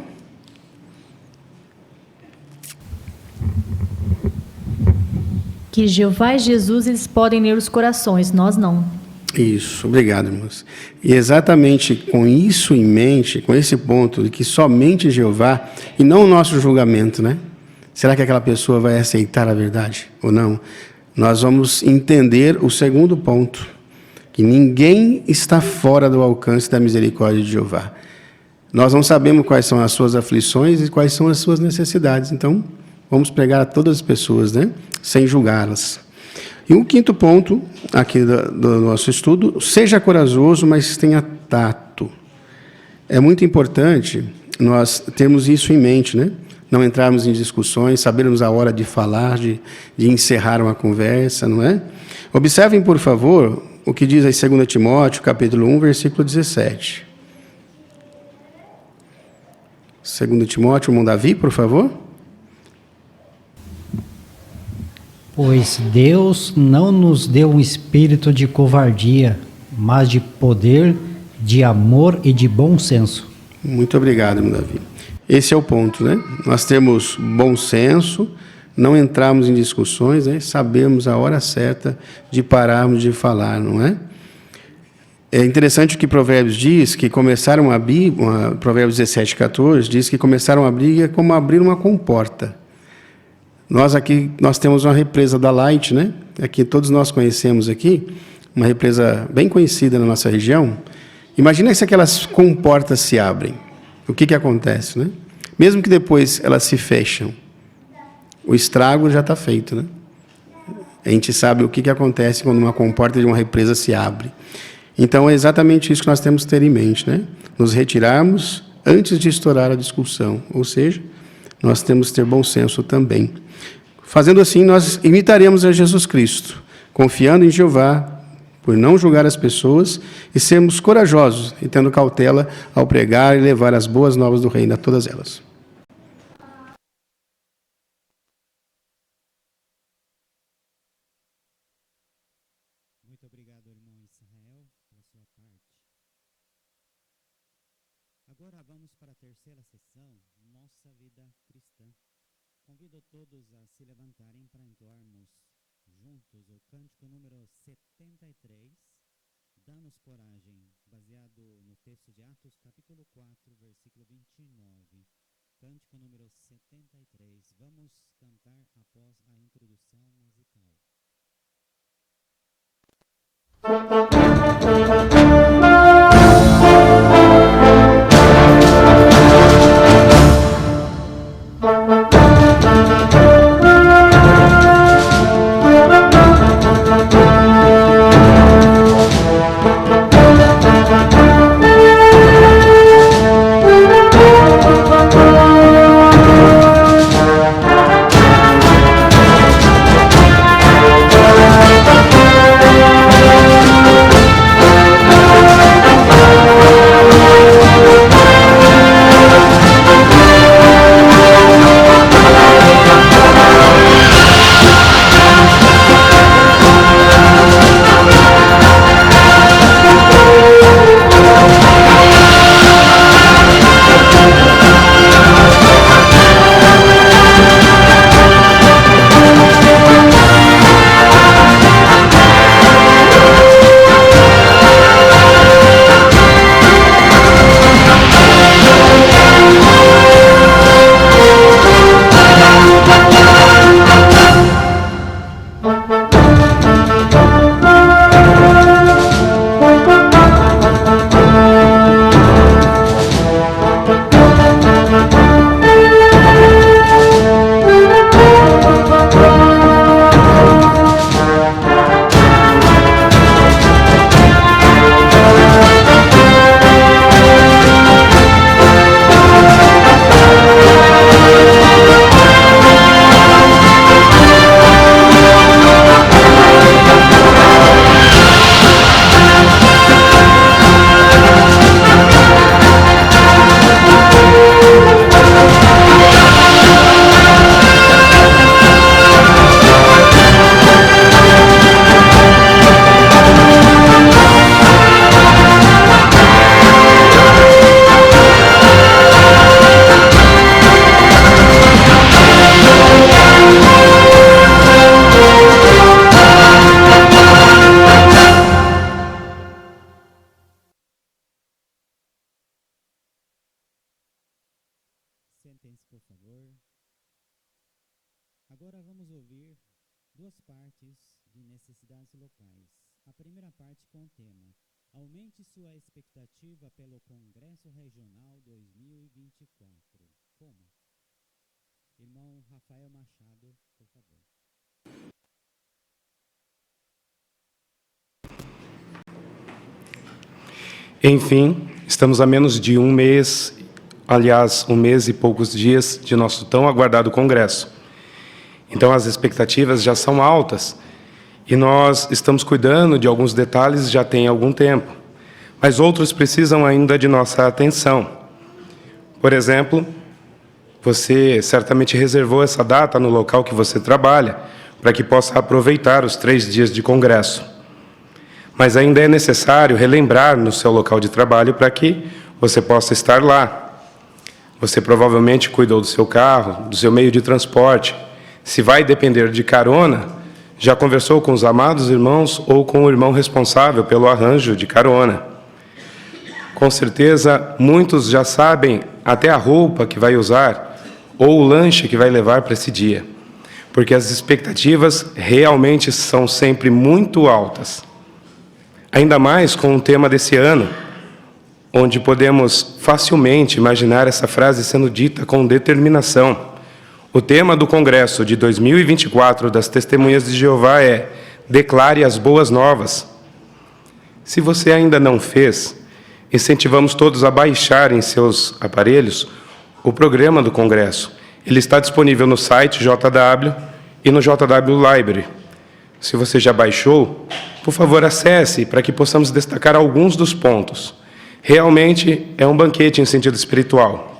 Que Jeová e Jesus, eles podem ler os corações, nós não. Isso, obrigado, irmãos. E exatamente com isso em mente, com esse ponto de que somente Jeová, e não o nosso julgamento, né? Será que aquela pessoa vai aceitar a verdade ou não? Nós vamos entender o segundo ponto, que ninguém está fora do alcance da misericórdia de Jeová. Nós não sabemos quais são as suas aflições e quais são as suas necessidades, então vamos pregar a todas as pessoas, né? Sem julgá-las. E um quinto ponto aqui do nosso estudo, seja corajoso, mas tenha tato. É muito importante nós termos isso em mente, né? Não entrarmos em discussões, sabermos a hora de falar, de encerrar uma conversa, não é? Observem, por favor, o que diz aí 2 Timóteo, capítulo 1, versículo 17. 2 Timóteo, irmão Davi, por favor. Pois Deus não nos deu um espírito de covardia, mas de poder, de amor e de bom senso. Muito obrigado, irmão Davi. Esse é o ponto, né? Nós temos bom senso, não entrarmos em discussões, né? Sabemos a hora certa de pararmos de falar, não é? É interessante o que Provérbios diz, que começaram Provérbios 17, 14, diz que começaram a briga como abrir uma comporta. Nós temos uma represa da Light, né? Aqui todos nós conhecemos aqui, uma represa bem conhecida na nossa região. Imagina se aquelas comportas se abrem. O que acontece, né? Mesmo que depois elas se fecham, o estrago já está feito, né? A gente sabe o que acontece quando uma comporta de uma represa se abre. Então é exatamente isso que nós temos que ter em mente, né? Nos retirarmos antes de estourar a discussão, ou seja, nós temos que ter bom senso também. Fazendo assim, nós imitaremos a Jesus Cristo, confiando em Jeová, por não julgar as pessoas e sermos corajosos e tendo cautela ao pregar e levar as boas novas do reino a todas elas. Muito obrigado, irmão Israel, pela sua parte. Agora vamos para a terceira sessão, Nossa Vida Cristã. Convido todos a se levantarem para entoarmos juntos o cântico número 73, Dá-nos Coragem, baseado no texto de Atos, capítulo 4, versículo 29. Cântico número 73. Vamos cantar após a introdução musical. Sentem-se, por favor. Agora vamos ouvir duas partes de necessidades locais. A primeira parte com o tema: aumente sua expectativa pelo Congresso Regional 2024. Como? Irmão Rafael Machado, por favor. Enfim, estamos a menos de um mês, aliás, um mês e poucos dias de nosso tão aguardado congresso. Então, as expectativas já são altas e nós estamos cuidando de alguns detalhes já tem algum tempo, mas outros precisam ainda de nossa atenção. Por exemplo, você certamente reservou essa data no local que você trabalha para que possa aproveitar os 3 dias de congresso. Mas ainda é necessário relembrar no seu local de trabalho para que você possa estar lá. Você provavelmente cuidou do seu carro, do seu meio de transporte. Se vai depender de carona, já conversou com os amados irmãos ou com o irmão responsável pelo arranjo de carona. Com certeza, muitos já sabem até a roupa que vai usar ou o lanche que vai levar para esse dia, porque as expectativas realmente são sempre muito altas. Ainda mais com o tema desse ano, onde podemos facilmente imaginar essa frase sendo dita com determinação. O tema do Congresso de 2024 das Testemunhas de Jeová é: declare as boas novas. Se você ainda não fez, incentivamos todos a baixarem seus aparelhos o programa do Congresso. Ele está disponível no site JW e no JW Library. Se você já baixou, por favor, acesse para que possamos destacar alguns dos pontos. Realmente é um banquete em sentido espiritual.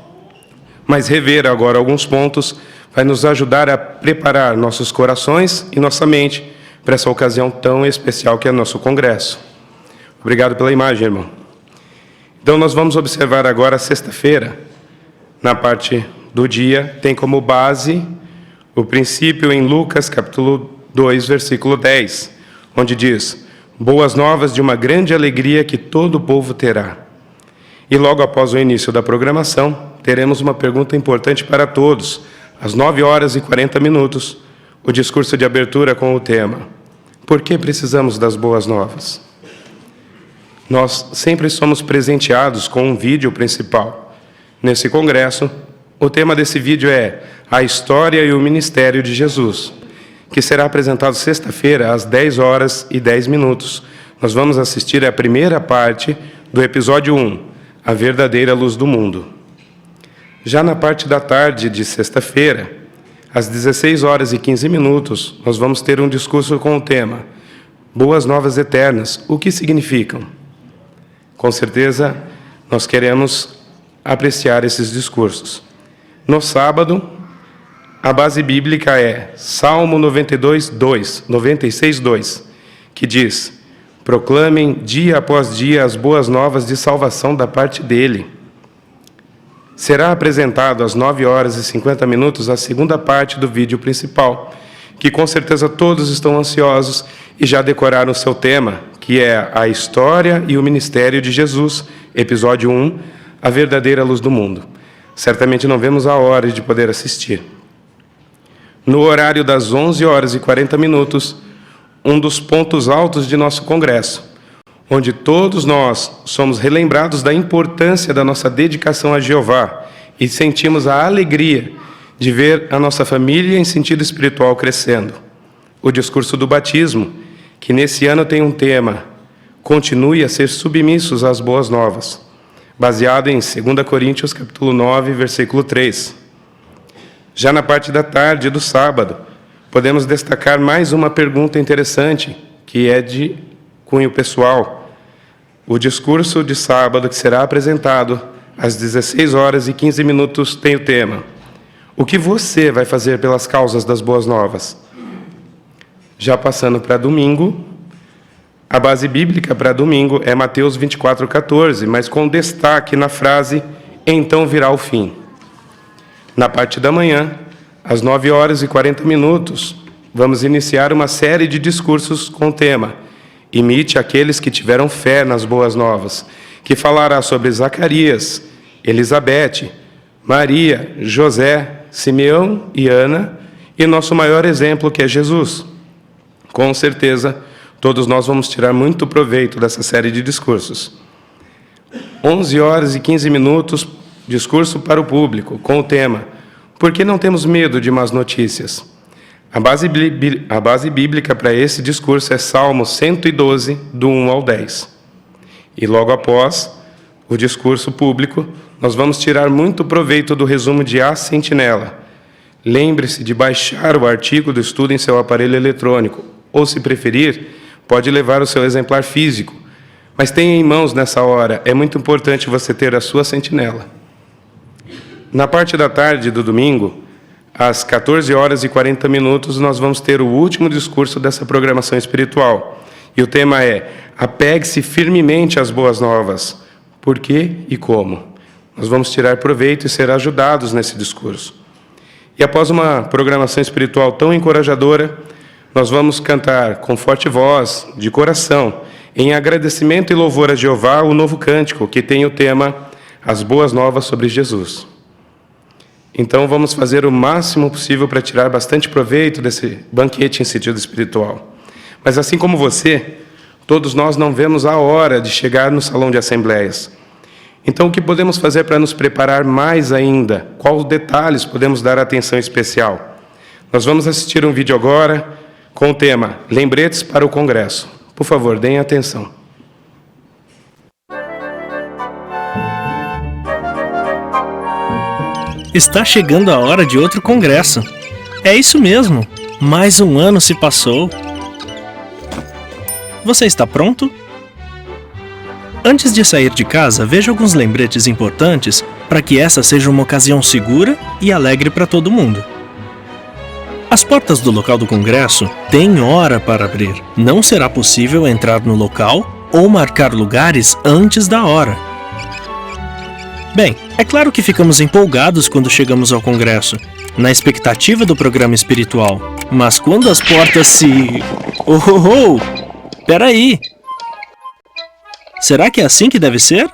Mas rever agora alguns pontos vai nos ajudar a preparar nossos corações e nossa mente para essa ocasião tão especial que é nosso congresso. Obrigado pela imagem, irmão. Então, nós vamos observar agora sexta-feira, na parte do dia, tem como base o princípio em Lucas, capítulo 2, versículo 10, onde diz: boas novas de uma grande alegria que todo o povo terá. E logo após o início da programação, teremos uma pergunta importante para todos, às 9h40, o discurso de abertura com o tema: por que precisamos das boas novas? Nós sempre somos presenteados com um vídeo principal. Nesse congresso, o tema desse vídeo é a história e o ministério de Jesus, que será apresentado sexta-feira às 10h10. Nós vamos assistir a primeira parte do episódio 1, A Verdadeira Luz do Mundo. Já na parte da tarde de sexta-feira, às 16h15, nós vamos ter um discurso com o tema Boas Novas Eternas, o que significam? Com certeza, nós queremos apreciar esses discursos. No sábado, a base bíblica é Salmo 96:2, que diz: proclamem dia após dia as boas novas de salvação da parte dele. Será apresentado às 9h50 a segunda parte do vídeo principal, que com certeza todos estão ansiosos e já decoraram o seu tema, que é a história e o ministério de Jesus, episódio 1, A Verdadeira Luz do Mundo. Certamente não vemos a hora de poder assistir. No horário das 11h40, um dos pontos altos de nosso congresso, onde todos nós somos relembrados da importância da nossa dedicação a Jeová e sentimos a alegria de ver a nossa família em sentido espiritual crescendo. O discurso do batismo, que nesse ano tem um tema: continue a ser submissos às boas novas, baseado em 2 Coríntios, capítulo 9, versículo 3. Já na parte da tarde do sábado, podemos destacar mais uma pergunta interessante, que é de cunho pessoal. O discurso de sábado, que será apresentado às 16h15, tem o tema: o que você vai fazer pelas causas das boas novas? Já passando para domingo, a base bíblica para domingo é Mateus 24:14, mas com destaque na frase: então virá o fim. Na parte da manhã, às 9h40, vamos iniciar uma série de discursos com o tema Imite aqueles que tiveram fé nas boas novas, que falará sobre Zacarias, Elizabeth, Maria, José, Simeão e Ana, e nosso maior exemplo, que é Jesus. Com certeza, todos nós vamos tirar muito proveito dessa série de discursos. 11 horas e 15 minutos, discurso para o público, com o tema "Por que não temos medo de más notícias?". A base bíblica para esse discurso é Salmo 112, do 1 ao 10. E logo após o discurso público, nós vamos tirar muito proveito do resumo de A Sentinela. Lembre-se de baixar o artigo do estudo em seu aparelho eletrônico, ou, se preferir, pode levar o seu exemplar físico. Mas tenha em mãos nessa hora, é muito importante você ter a sua sentinela. Na parte da tarde do domingo, às 14 horas e 40 minutos, nós vamos ter o último discurso dessa programação espiritual. E o tema é: apegue-se firmemente às boas novas. Por quê e como? Nós vamos tirar proveito e ser ajudados nesse discurso. E após uma programação espiritual tão encorajadora, nós vamos cantar com forte voz, de coração, em agradecimento e louvor a Jeová, o novo cântico, que tem o tema As Boas Novas sobre Jesus. Então vamos fazer o máximo possível para tirar bastante proveito desse banquete em sentido espiritual. Mas assim como você, todos nós não vemos a hora de chegar no salão de assembleias. Então, o que podemos fazer para nos preparar mais ainda? Quais detalhes podemos dar atenção especial? Nós vamos assistir um vídeo agora com o tema Lembretes para o Congresso. Por favor, deem atenção. Está chegando a hora de outro congresso. É isso mesmo. Mais um ano se passou. Você está pronto? Antes de sair de casa, veja alguns lembretes importantes para que essa seja uma ocasião segura e alegre para todo mundo. As portas do local do congresso têm hora para abrir. Não será possível entrar no local ou marcar lugares antes da hora. Bem, é claro que ficamos empolgados quando chegamos ao congresso, na expectativa do programa espiritual. Mas quando as portas se... Peraí! Será que é assim que deve ser?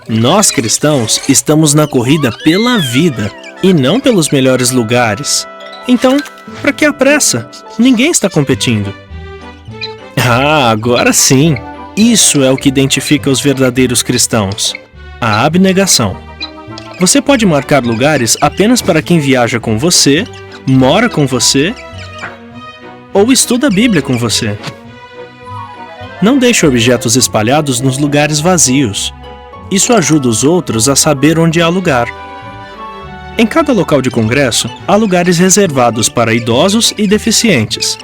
Nós, cristãos, estamos na corrida pela vida e não pelos melhores lugares. Então, para que a pressa? Ninguém está competindo. Ah, agora sim! Isso é o que identifica os verdadeiros cristãos. A abnegação. Você pode marcar lugares apenas para quem viaja com você, mora com você ou estuda a Bíblia com você. Não deixe objetos espalhados nos lugares vazios. Isso ajuda os outros a saber onde há lugar. Em cada local de congresso, há lugares reservados para idosos e deficientes.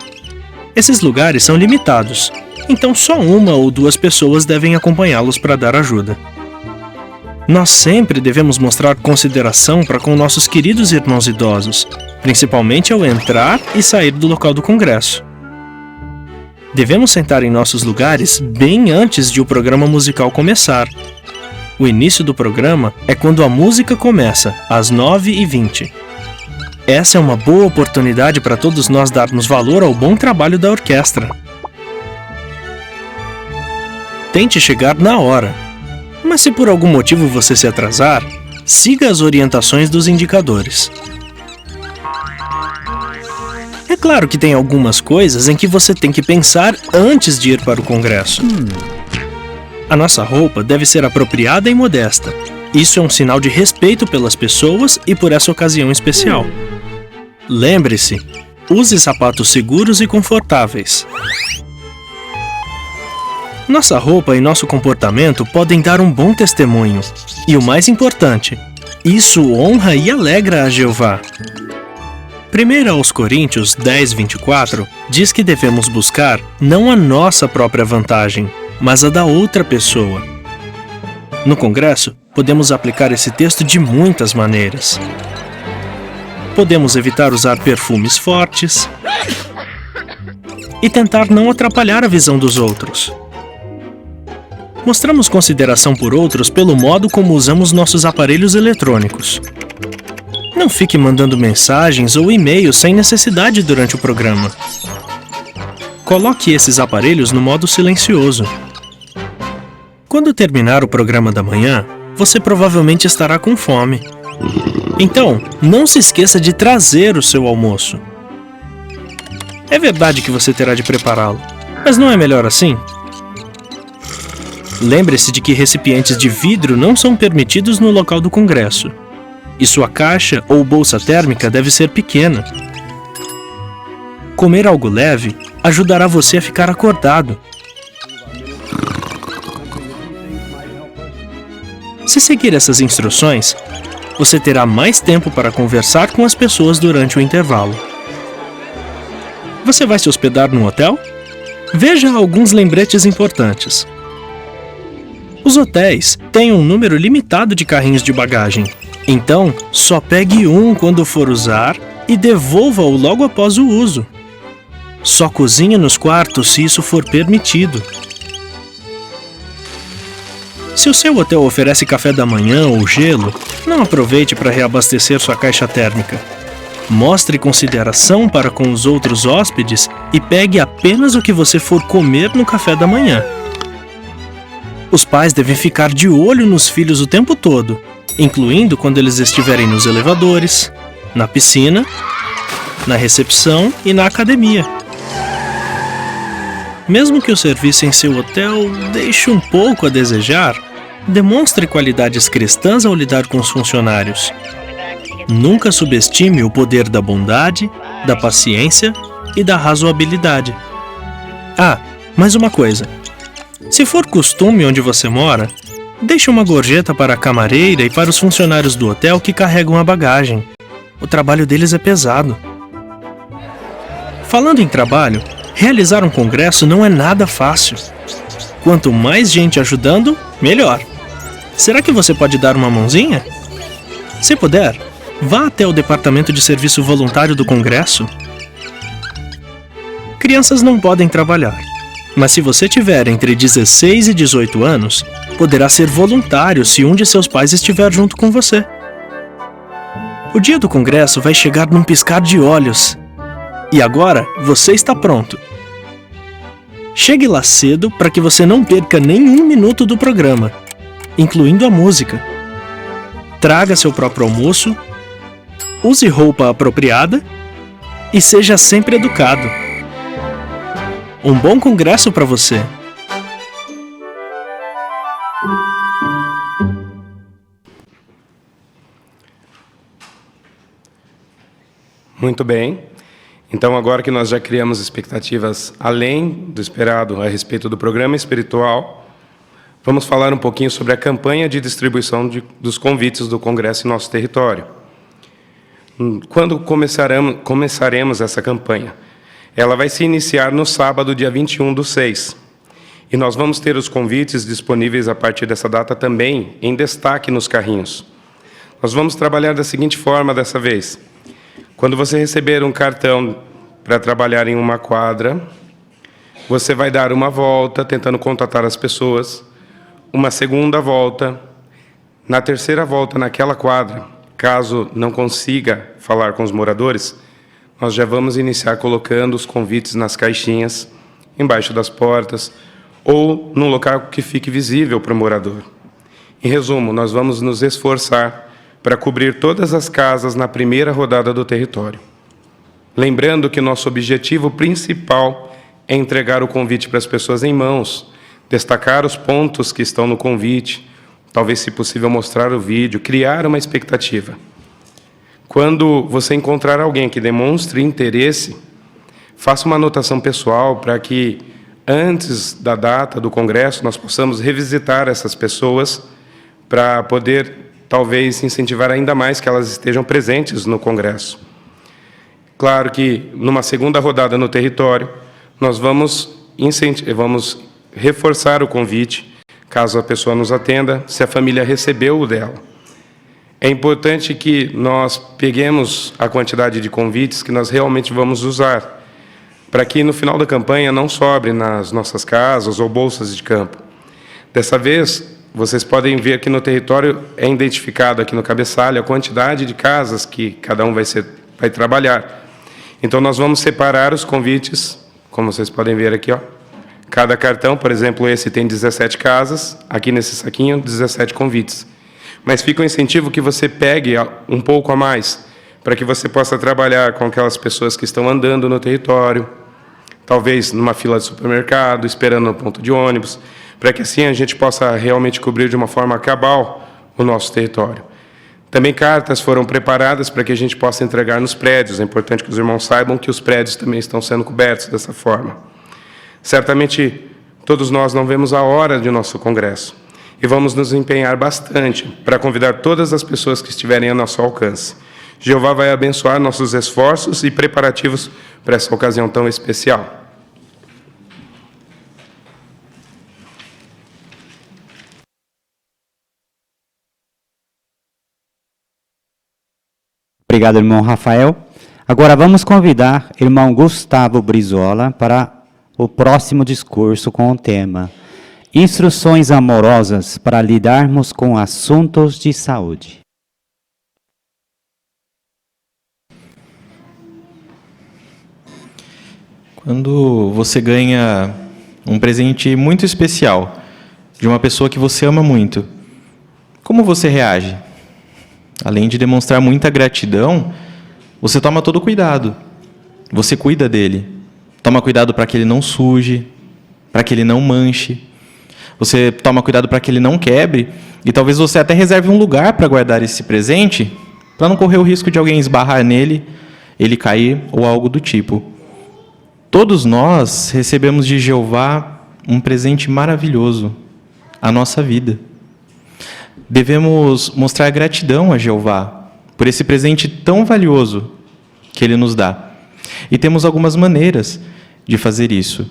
Esses lugares são limitados, então só uma ou duas pessoas devem acompanhá-los para dar ajuda. Nós sempre devemos mostrar consideração para com nossos queridos irmãos idosos, principalmente ao entrar e sair do local do congresso. Devemos sentar em nossos lugares bem antes de o programa musical começar. O início do programa é quando a música começa, às 9h20. Essa é uma boa oportunidade para todos nós darmos valor ao bom trabalho da orquestra. Tente chegar na hora. Mas se por algum motivo você se atrasar, siga as orientações dos indicadores. É claro que tem algumas coisas em que você tem que pensar antes de ir para o congresso. A nossa roupa deve ser apropriada e modesta. Isso é um sinal de respeito pelas pessoas e por essa ocasião especial. Lembre-se, use sapatos seguros e confortáveis. Nossa roupa e nosso comportamento podem dar um bom testemunho. E o mais importante, isso honra e alegra a Jeová. 1 aos Coríntios 10:24 diz que devemos buscar não a nossa própria vantagem, mas a da outra pessoa. No congresso, podemos aplicar esse texto de muitas maneiras. Podemos evitar usar perfumes fortes e tentar não atrapalhar a visão dos outros. Mostramos consideração por outros pelo modo como usamos nossos aparelhos eletrônicos. Não fique mandando mensagens ou e-mails sem necessidade durante o programa. Coloque esses aparelhos no modo silencioso. Quando terminar o programa da manhã, você provavelmente estará com fome. Então, não se esqueça de trazer o seu almoço. É verdade que você terá de prepará-lo, mas não é melhor assim? Lembre-se de que recipientes de vidro não são permitidos no local do congresso, e sua caixa ou bolsa térmica deve ser pequena. Comer algo leve ajudará você a ficar acordado. Se seguir essas instruções, você terá mais tempo para conversar com as pessoas durante o intervalo. Você vai se hospedar num hotel? Veja alguns lembretes importantes. Os hotéis têm um número limitado de carrinhos de bagagem, então só pegue um quando for usar e devolva-o logo após o uso. Só cozinhe nos quartos se isso for permitido. Se o seu hotel oferece café da manhã ou gelo, não aproveite para reabastecer sua caixa térmica. Mostre consideração para com os outros hóspedes e pegue apenas o que você for comer no café da manhã. Os pais devem ficar de olho nos filhos o tempo todo, incluindo quando eles estiverem nos elevadores, na piscina, na recepção e na academia. Mesmo que o serviço em seu hotel deixe um pouco a desejar, demonstre qualidades cristãs ao lidar com os funcionários. Nunca subestime o poder da bondade, da paciência e da razoabilidade. Ah, mais uma coisa. Se for costume onde você mora, deixe uma gorjeta para a camareira e para os funcionários do hotel que carregam a bagagem. O trabalho deles é pesado. Falando em trabalho, realizar um congresso não é nada fácil. Quanto mais gente ajudando, melhor. Será que você pode dar uma mãozinha? Se puder, vá até o Departamento de Serviço Voluntário do Congresso. Crianças não podem trabalhar, mas se você tiver entre 16 e 18 anos, poderá ser voluntário se um de seus pais estiver junto com você. O dia do congresso vai chegar num piscar de olhos. E agora você está pronto. Chegue lá cedo para que você não perca nenhum minuto do programa, incluindo a música. Traga seu próprio almoço, use roupa apropriada e seja sempre educado. Um bom congresso para você! Muito bem. Então, agora que nós já criamos expectativas além do esperado a respeito do programa espiritual, vamos falar um pouquinho sobre a campanha de distribuição dos convites do Congresso em nosso território. Quando começaremos essa campanha? Ela vai se iniciar no sábado, dia 21/6. E nós vamos ter os convites disponíveis a partir dessa data também em destaque nos carrinhos. Nós vamos trabalhar da seguinte forma dessa vez. Quando você receber um cartão para trabalhar em uma quadra, você vai dar uma volta tentando contatar as pessoas, uma segunda volta, na terceira volta naquela quadra, caso não consiga falar com os moradores, nós já vamos iniciar colocando os convites nas caixinhas, embaixo das portas, ou num local que fique visível para o morador. Em resumo, nós vamos nos esforçar para cobrir todas as casas na primeira rodada do território. Lembrando que nosso objetivo principal é entregar o convite para as pessoas em mãos, destacar os pontos que estão no convite, talvez, se possível, mostrar o vídeo, criar uma expectativa. Quando você encontrar alguém que demonstre interesse, faça uma anotação pessoal para que, antes da data do congresso, nós possamos revisitar essas pessoas para poder, talvez, incentivar ainda mais que elas estejam presentes no congresso. Claro que, numa segunda rodada no território, nós vamos reforçar o convite, caso a pessoa nos atenda, se a família recebeu o dela. É importante que nós peguemos a quantidade de convites que nós realmente vamos usar, para que, no final da campanha, não sobre nas nossas casas ou bolsas de campo. Dessa vez, vocês podem ver que no território é identificado aqui no cabeçalho a quantidade de casas que cada um vai trabalhar. Então, nós vamos separar os convites, como vocês podem ver aqui, ó. Cada cartão, por exemplo, esse tem 17 casas, aqui nesse saquinho, 17 convites. Mas fica um incentivo que você pegue um pouco a mais, para que você possa trabalhar com aquelas pessoas que estão andando no território, talvez numa fila de supermercado, esperando no ponto de ônibus, para que assim a gente possa realmente cobrir de uma forma cabal o nosso território. Também cartas foram preparadas para que a gente possa entregar nos prédios. É importante que os irmãos saibam que os prédios também estão sendo cobertos dessa forma. Certamente, todos nós não vemos a hora de nosso congresso e vamos nos empenhar bastante para convidar todas as pessoas que estiverem a nosso alcance. Jeová vai abençoar nossos esforços e preparativos para essa ocasião tão especial. Obrigado, irmão Rafael. Agora vamos convidar o irmão Gustavo Brizola para o próximo discurso com o tema Instruções amorosas para lidarmos com assuntos de saúde. Quando você ganha um presente muito especial de uma pessoa que você ama muito, como você reage? Além de demonstrar muita gratidão, você toma todo o cuidado. Você cuida dele. Toma cuidado para que ele não suje, para que ele não manche. Você toma cuidado para que ele não quebre. E talvez você até reserve um lugar para guardar esse presente, para não correr o risco de alguém esbarrar nele, ele cair ou algo do tipo. Todos nós recebemos de Jeová um presente maravilhoso, a nossa vida. Devemos mostrar gratidão a Jeová por esse presente tão valioso que Ele nos dá. E temos algumas maneiras de fazer isso.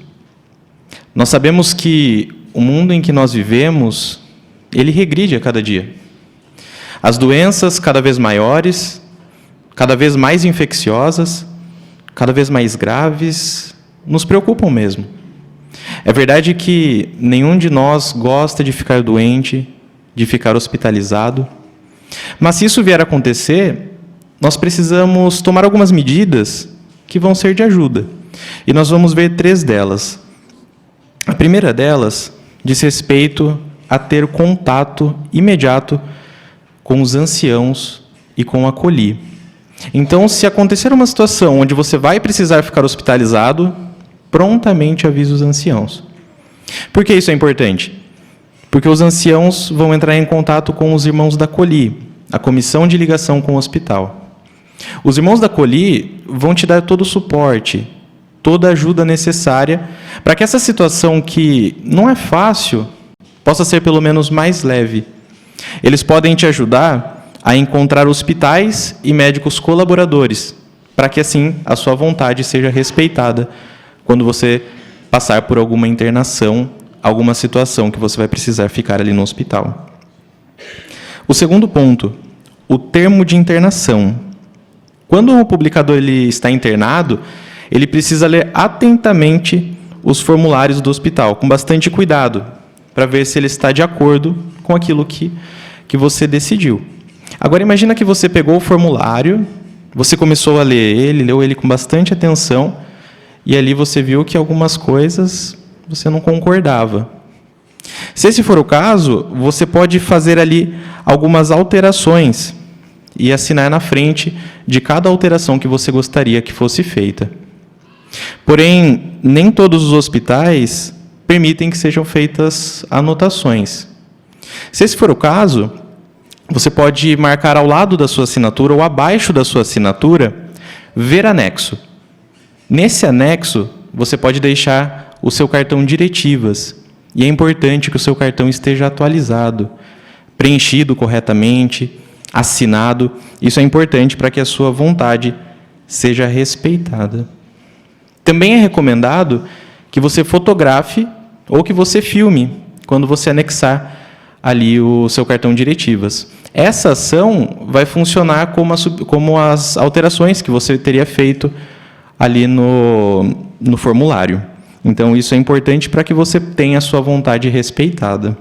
Nós sabemos que o mundo em que nós vivemos, ele regride a cada dia. As doenças cada vez maiores, cada vez mais infecciosas, cada vez mais graves, nos preocupam mesmo. É verdade que nenhum de nós gosta de ficar doente, de ficar hospitalizado. Mas se isso vier a acontecer, nós precisamos tomar algumas medidas que vão ser de ajuda. E nós vamos ver 3 delas. A primeira delas diz respeito a ter contato imediato com os anciãos e com a COLI. Então, se acontecer uma situação onde você vai precisar ficar hospitalizado, prontamente avise os anciãos. Por que isso é importante? Porque os anciãos vão entrar em contato com os irmãos da COLI, a Comissão de Ligação com o Hospital. Os irmãos da COLI vão te dar todo o suporte, toda a ajuda necessária para que essa situação que não é fácil possa ser pelo menos mais leve. Eles podem te ajudar a encontrar hospitais e médicos colaboradores, para que assim a sua vontade seja respeitada quando você passar por alguma internação, alguma situação que você vai precisar ficar ali no hospital. O segundo ponto, o termo de internação. Quando o publicador ele está internado, ele precisa ler atentamente os formulários do hospital, com bastante cuidado, para ver se ele está de acordo com aquilo que você decidiu. Agora, imagina que você pegou o formulário, você começou a ler ele, leu ele com bastante atenção, e ali você viu que algumas coisas você não concordava. Se esse for o caso, você pode fazer ali algumas alterações e assinar na frente de cada alteração que você gostaria que fosse feita. Porém, nem todos os hospitais permitem que sejam feitas anotações. Se esse for o caso, você pode marcar ao lado da sua assinatura ou abaixo da sua assinatura, ver anexo. Nesse anexo, você pode deixar o seu cartão diretivas. E é importante que o seu cartão esteja atualizado, preenchido corretamente, assinado. Isso é importante para que a sua vontade seja respeitada. Também é recomendado que você fotografe ou que você filme quando você anexar ali o seu cartão diretivas. Essa ação vai funcionar como as alterações que você teria feito ali no formulário. Então, isso é importante para que você tenha a sua vontade respeitada.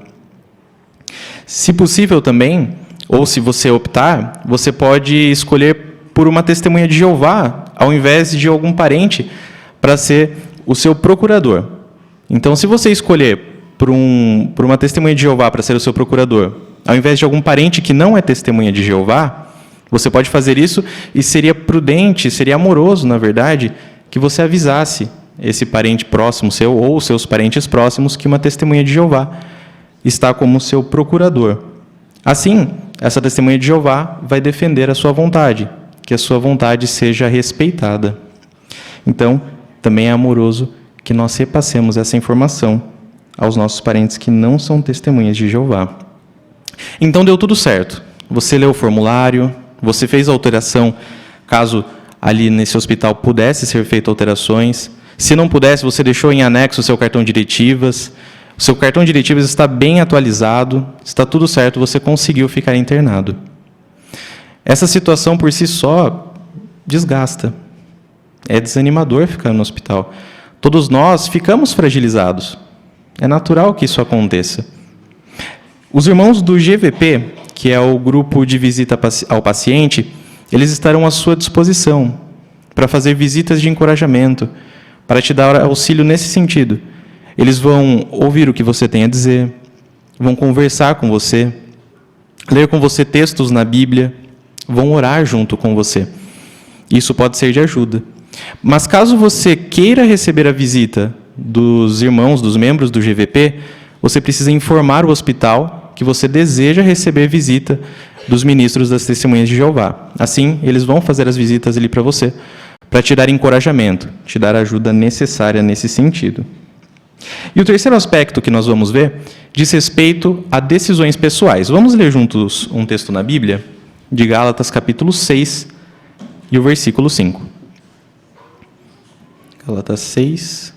Se possível também, ou se você optar, você pode escolher por uma testemunha de Jeová, ao invés de algum parente, para ser o seu procurador. Então, se você escolher por uma testemunha de Jeová para ser o seu procurador, ao invés de algum parente que não é testemunha de Jeová, você pode fazer isso e seria prudente, seria amoroso, na verdade, que você avisasse esse parente próximo seu ou seus parentes próximos que uma testemunha de Jeová está como seu procurador. Assim, essa testemunha de Jeová vai defender a sua vontade, que a sua vontade seja respeitada. Então, também é amoroso que nós repassemos essa informação aos nossos parentes que não são testemunhas de Jeová. Então, deu tudo certo. Você leu o formulário, você fez a alteração, caso ali nesse hospital pudesse ser feita alterações. Se não pudesse, você deixou em anexo o seu cartão de diretivas. O seu cartão de diretivas está bem atualizado, está tudo certo, você conseguiu ficar internado. Essa situação por si só desgasta. É desanimador ficar no hospital. Todos nós ficamos fragilizados. É natural que isso aconteça. Os irmãos do GVP, que é o grupo de visita ao paciente, eles estarão à sua disposição para fazer visitas de encorajamento, para te dar auxílio nesse sentido. Eles vão ouvir o que você tem a dizer, vão conversar com você, ler com você textos na Bíblia, vão orar junto com você. Isso pode ser de ajuda. Mas caso você queira receber a visita dos irmãos, dos membros do GVP, você precisa informar o hospital que você deseja receber visita dos ministros das Testemunhas de Jeová. Assim, eles vão fazer as visitas ali para você, para te dar encorajamento, te dar a ajuda necessária nesse sentido. E o terceiro aspecto que nós vamos ver diz respeito a decisões pessoais. Vamos ler juntos um texto na Bíblia, de Gálatas, capítulo 6, e o versículo 5. Gálatas 6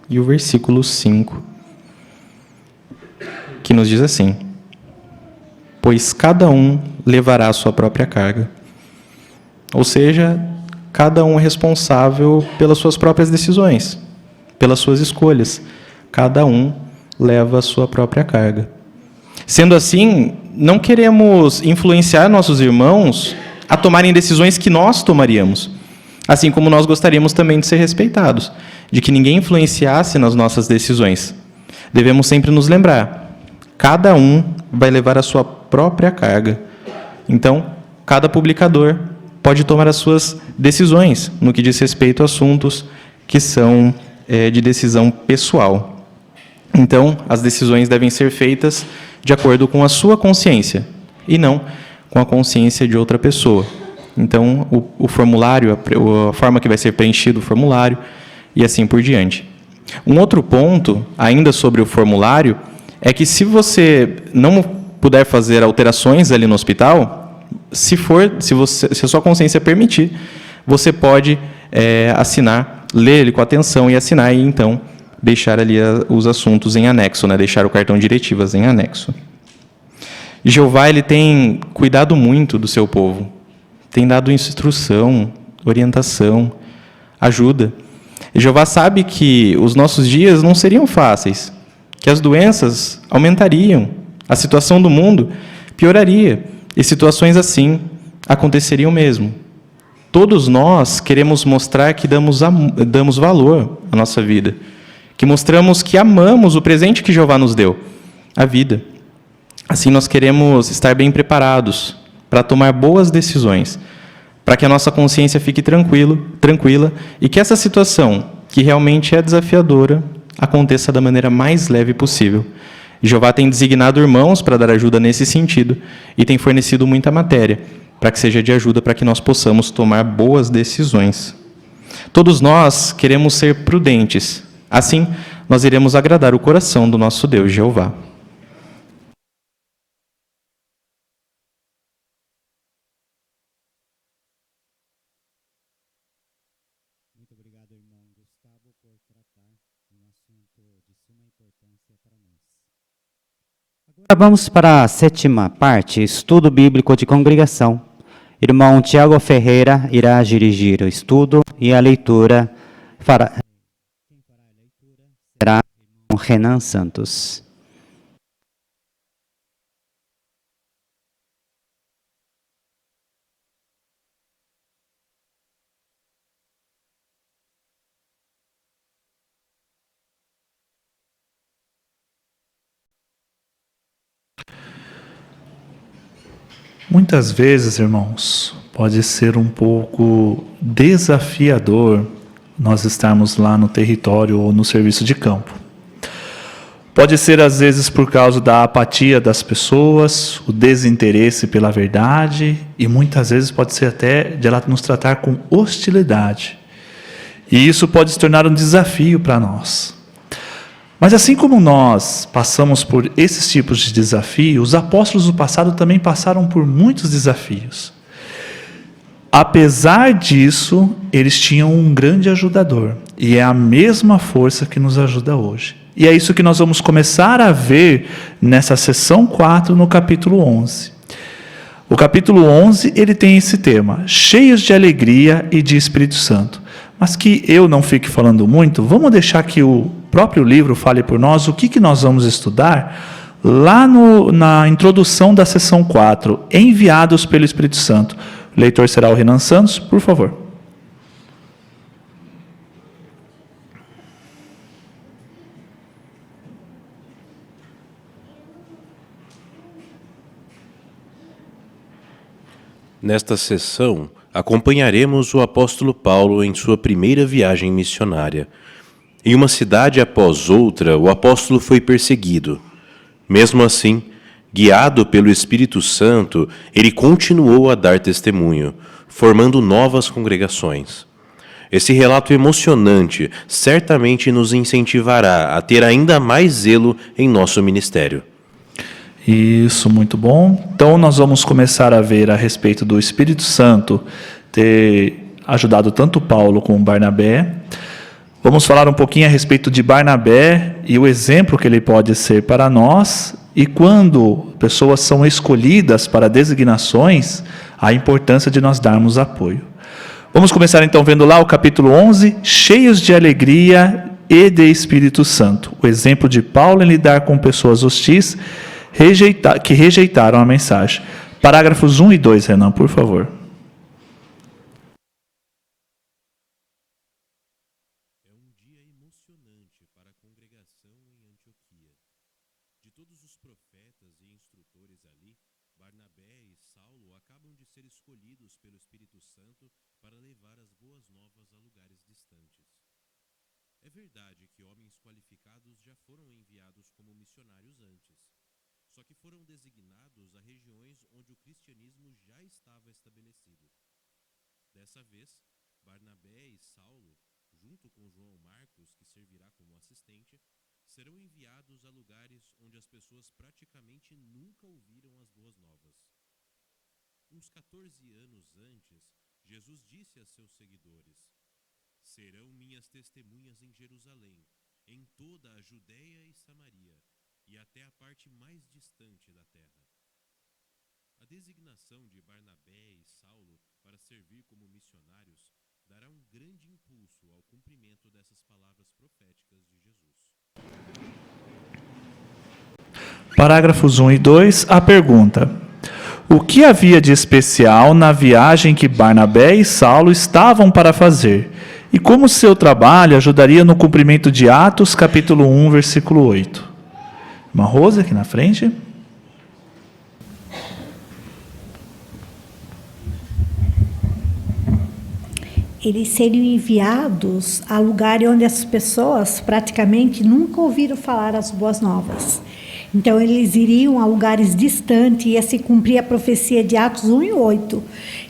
e o versículo 5, que nos diz assim: pois cada um levará a sua própria carga. Ou seja, cada um é responsável pelas suas próprias decisões, pelas suas escolhas. Cada um leva a sua própria carga. Sendo assim, não queremos influenciar nossos irmãos a tomarem decisões que nós tomaríamos, assim como nós gostaríamos também de ser respeitados, de que ninguém influenciasse nas nossas decisões. Devemos sempre nos lembrar, cada um vai levar a sua própria carga. Então, cada publicador pode tomar as suas decisões no que diz respeito a assuntos que são de decisão pessoal. Então, as decisões devem ser feitas de acordo com a sua consciência e não com a consciência de outra pessoa. Então, o formulário, a forma que vai ser preenchido o formulário e assim por diante. Um outro ponto, ainda sobre o formulário, é que se você não puder fazer alterações ali no hospital, se a sua consciência permitir, você pode assinar, ler ele com atenção e assinar, e então deixar ali os assuntos em anexo, né? Deixar o cartão de diretivas em anexo. Jeová, ele tem cuidado muito do seu povo, tem dado instrução, orientação, ajuda. E Jeová sabe que os nossos dias não seriam fáceis, que as doenças aumentariam, a situação do mundo pioraria, e situações assim aconteceriam mesmo. Todos nós queremos mostrar que damos valor à nossa vida, que mostramos que amamos o presente que Jeová nos deu, a vida. Assim, nós queremos estar bem preparados para tomar boas decisões, para que a nossa consciência fique tranquila e que essa situação, que realmente é desafiadora, aconteça da maneira mais leve possível. Jeová tem designado irmãos para dar ajuda nesse sentido e tem fornecido muita matéria para que seja de ajuda para que nós possamos tomar boas decisões. Todos nós queremos ser prudentes. Assim, nós iremos agradar o coração do nosso Deus, Jeová. Muito obrigado, irmão Gustavo, por tratar de um assunto de suma importância para nós. Agora vamos para a sétima parte, estudo bíblico de congregação. Irmão Tiago Ferreira irá dirigir o estudo e a leitura será o Renan Santos. Muitas vezes, irmãos, pode ser um pouco desafiador nós estarmos lá no território ou no serviço de campo. Pode ser, às vezes, por causa da apatia das pessoas, o desinteresse pela verdade, e muitas vezes pode ser até de ela nos tratar com hostilidade. E isso pode se tornar um desafio para nós. Mas assim como nós passamos por esses tipos de desafio, os apóstolos do passado também passaram por muitos desafios. Apesar disso, eles tinham um grande ajudador, e é a mesma força que nos ajuda hoje. E é isso que nós vamos começar a ver nessa sessão 4, no capítulo 11. O capítulo 11, ele tem esse tema, cheios de alegria e de Espírito Santo. Mas que eu não fique falando muito, vamos deixar que o próprio livro fale por nós o que nós vamos estudar lá na introdução da sessão 4, enviados pelo Espírito Santo. O leitor será o Renan Santos, por favor. Nesta sessão, acompanharemos o apóstolo Paulo em sua primeira viagem missionária. Em uma cidade após outra, o apóstolo foi perseguido. Mesmo assim, guiado pelo Espírito Santo, ele continuou a dar testemunho, formando novas congregações. Esse relato emocionante certamente nos incentivará a ter ainda mais zelo em nosso ministério. Isso, muito bom. Então nós vamos começar a ver a respeito do Espírito Santo ter ajudado tanto Paulo como Barnabé. Vamos falar um pouquinho a respeito de Barnabé e o exemplo que ele pode ser para nós. E quando pessoas são escolhidas para designações, a importância de nós darmos apoio. Vamos começar então vendo lá o capítulo 11, cheios de alegria e de Espírito Santo. O exemplo de Paulo em lidar com pessoas hostis que rejeitaram a mensagem. Parágrafos 1 e 2, Renan, por favor. É um dia emocionante para a congregação em Antioquia. De todos os profetas e instrutores ali, Barnabé e Saulo acabam de ser escolhidos pelo Espírito Santo para levar as boas novas a lugares distantes. É verdade que homens qualificados já foram enviados como missionários antes. Só que foram designados a regiões onde o cristianismo já estava estabelecido. Dessa vez, Barnabé e Saulo, junto com João Marcos, que servirá como assistente, serão enviados a lugares onde as pessoas praticamente nunca ouviram as boas novas. Uns 14 anos antes, Jesus disse a seus seguidores: "Serão minhas testemunhas em Jerusalém, em toda a Judéia e Samaria, e até a parte mais distante da terra." A designação de Barnabé e Saulo para servir como missionários dará um grande impulso ao cumprimento dessas palavras proféticas de Jesus. Parágrafos 1 e 2, a pergunta: o que havia de especial na viagem que Barnabé e Saulo estavam para fazer? E como seu trabalho ajudaria no cumprimento de Atos, capítulo 1, versículo 8? Uma Rose aqui na frente. Eles seriam enviados a lugares onde as pessoas praticamente nunca ouviram falar as boas novas. Então, eles iriam a lugares distantes e ia se cumprir a profecia de Atos 1 e 8,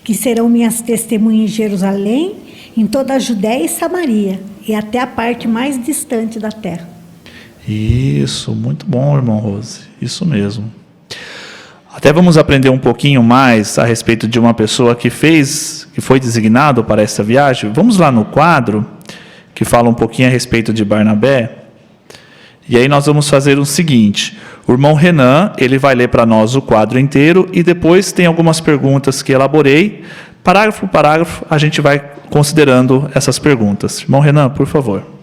que serão minhas testemunhas em Jerusalém, em toda a Judéia e Samaria, e até a parte mais distante da terra. Isso, muito bom, irmão Rose. Isso mesmo. Até vamos aprender um pouquinho mais a respeito de uma pessoa que foi designado para essa viagem. Vamos lá no quadro, que fala um pouquinho a respeito de Barnabé. E aí nós vamos fazer o seguinte: o irmão Renan, ele vai ler para nós o quadro inteiro e depois tem algumas perguntas que elaborei. Parágrafo por parágrafo, a gente vai considerando essas perguntas. Irmão Renan, por favor.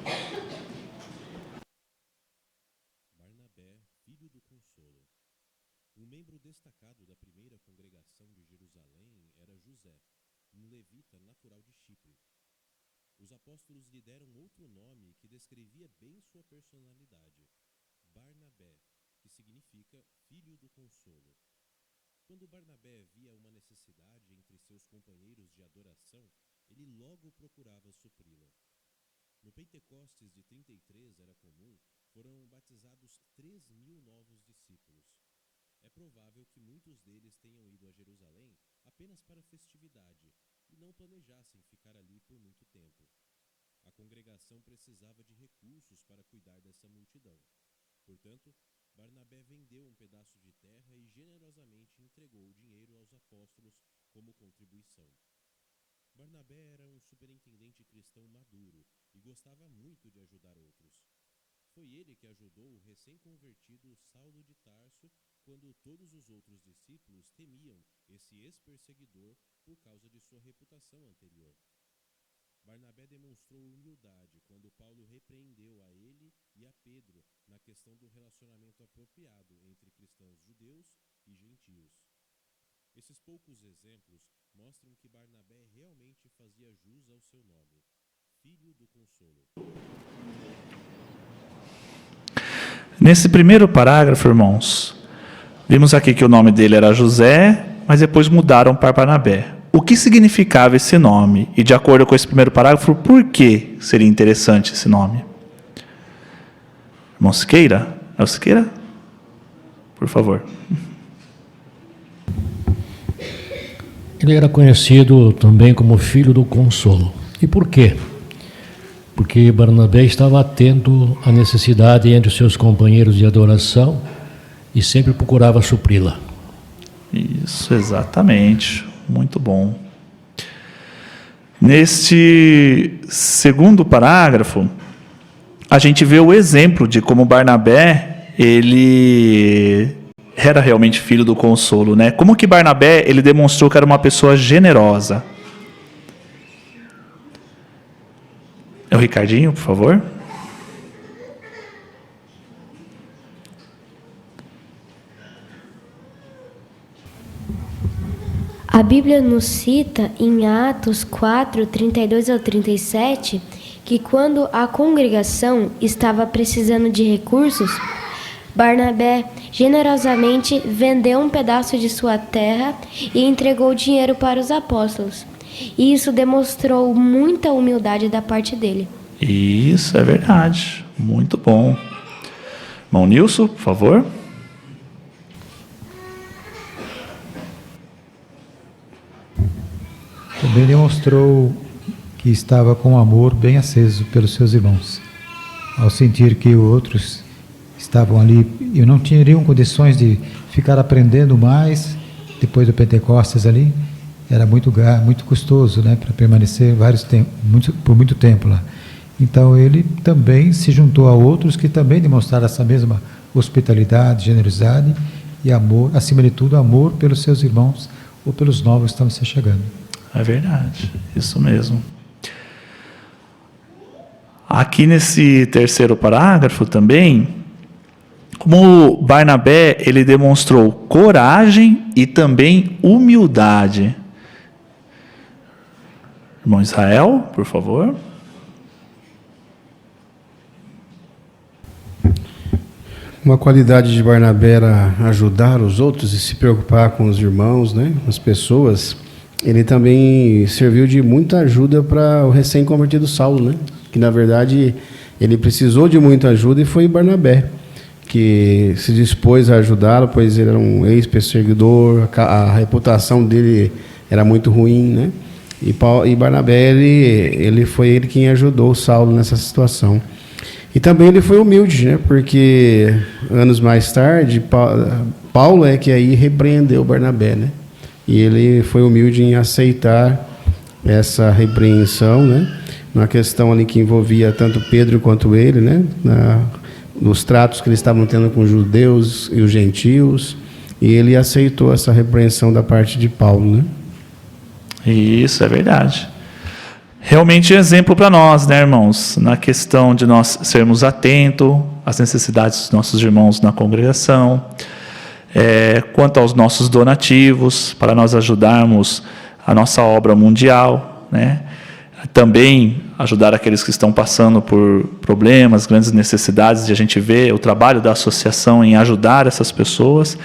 Quando Barnabé via uma necessidade entre seus companheiros de adoração, ele logo procurava supri-la. No Pentecostes de 33 era comum, foram batizados 3.000 novos discípulos. É provável que muitos deles tenham ido a Jerusalém apenas para festividade e não planejassem ficar ali por muito tempo. A congregação precisava de recursos para cuidar dessa multidão. Portanto, Barnabé vendeu um pedaço de terra e generosamente entregou o dinheiro aos apóstolos como contribuição. Barnabé era um superintendente cristão maduro e gostava muito de ajudar outros. Foi ele que ajudou o recém-convertido Saulo de Tarso quando todos os outros discípulos temiam esse ex-perseguidor por causa de sua reputação anterior. Barnabé demonstrou humildade quando Paulo repreendeu a ele e a Pedro na questão do relacionamento apropriado entre cristãos judeus e gentios. Esses poucos exemplos mostram que Barnabé realmente fazia jus ao seu nome, Filho do Consolo. Nesse primeiro parágrafo, irmãos, vimos aqui que o nome dele era José, mas depois mudaram para Barnabé. O que significava esse nome? E de acordo com esse primeiro parágrafo, por que seria interessante esse nome? Irmão Siqueira? É o Siqueira? Por favor. Ele era conhecido também como Filho do Consolo. E por quê? Porque Barnabé estava atento à necessidade entre os seus companheiros de adoração e sempre procurava supri-la. Isso, exatamente. Muito bom. Neste segundo parágrafo, a gente vê o exemplo de como Barnabé, ele era realmente filho do consolo, né? Como que Barnabé, ele demonstrou que era uma pessoa generosa. É o Ricardinho, por favor. A Bíblia nos cita em Atos 4, 32 ao 37, que quando a congregação estava precisando de recursos, Barnabé generosamente vendeu um pedaço de sua terra e entregou dinheiro para os apóstolos. E isso demonstrou muita humildade da parte dele. Isso é verdade. Muito bom. Irmão Nilson, por favor. Também demonstrou que estava com amor bem aceso pelos seus irmãos. Ao sentir que outros estavam ali e não teriam condições de ficar aprendendo mais depois do Pentecostes ali, era muito custoso, né, para permanecer por muito tempo lá. Então ele também se juntou a outros que também demonstraram essa mesma hospitalidade, generosidade e amor, acima de tudo, amor pelos seus irmãos ou pelos novos que estavam se chegando. É verdade, isso mesmo. Aqui nesse terceiro parágrafo também, como Barnabé, ele demonstrou coragem e também humildade. Irmão Israel, por favor. Uma qualidade de Barnabé era ajudar os outros e se preocupar com os irmãos, né, as pessoas. Ele também serviu de muita ajuda para o recém-convertido Saulo, né? Que na verdade ele precisou de muita ajuda e foi Barnabé que se dispôs a ajudá-lo, pois ele era um ex-perseguidor, a reputação dele era muito ruim, né? E Barnabé, ele foi ele quem ajudou Saulo nessa situação. E também ele foi humilde, né? Porque anos mais tarde, Paulo é que aí repreendeu Barnabé, né? E ele foi humilde em aceitar essa repreensão, né? Na questão ali que envolvia tanto Pedro quanto ele, né? Nos tratos que eles estavam tendo com os judeus e os gentios, e ele aceitou essa repreensão da parte de Paulo, né? Isso é verdade. Realmente exemplo para nós, né, irmãos? Na questão de nós sermos atentos às necessidades dos nossos irmãos na congregação, quanto aos nossos donativos, para nós ajudarmos a nossa obra mundial, né? Também ajudar aqueles que estão passando por problemas, grandes necessidades, e a gente vê o trabalho da associação em ajudar essas pessoas.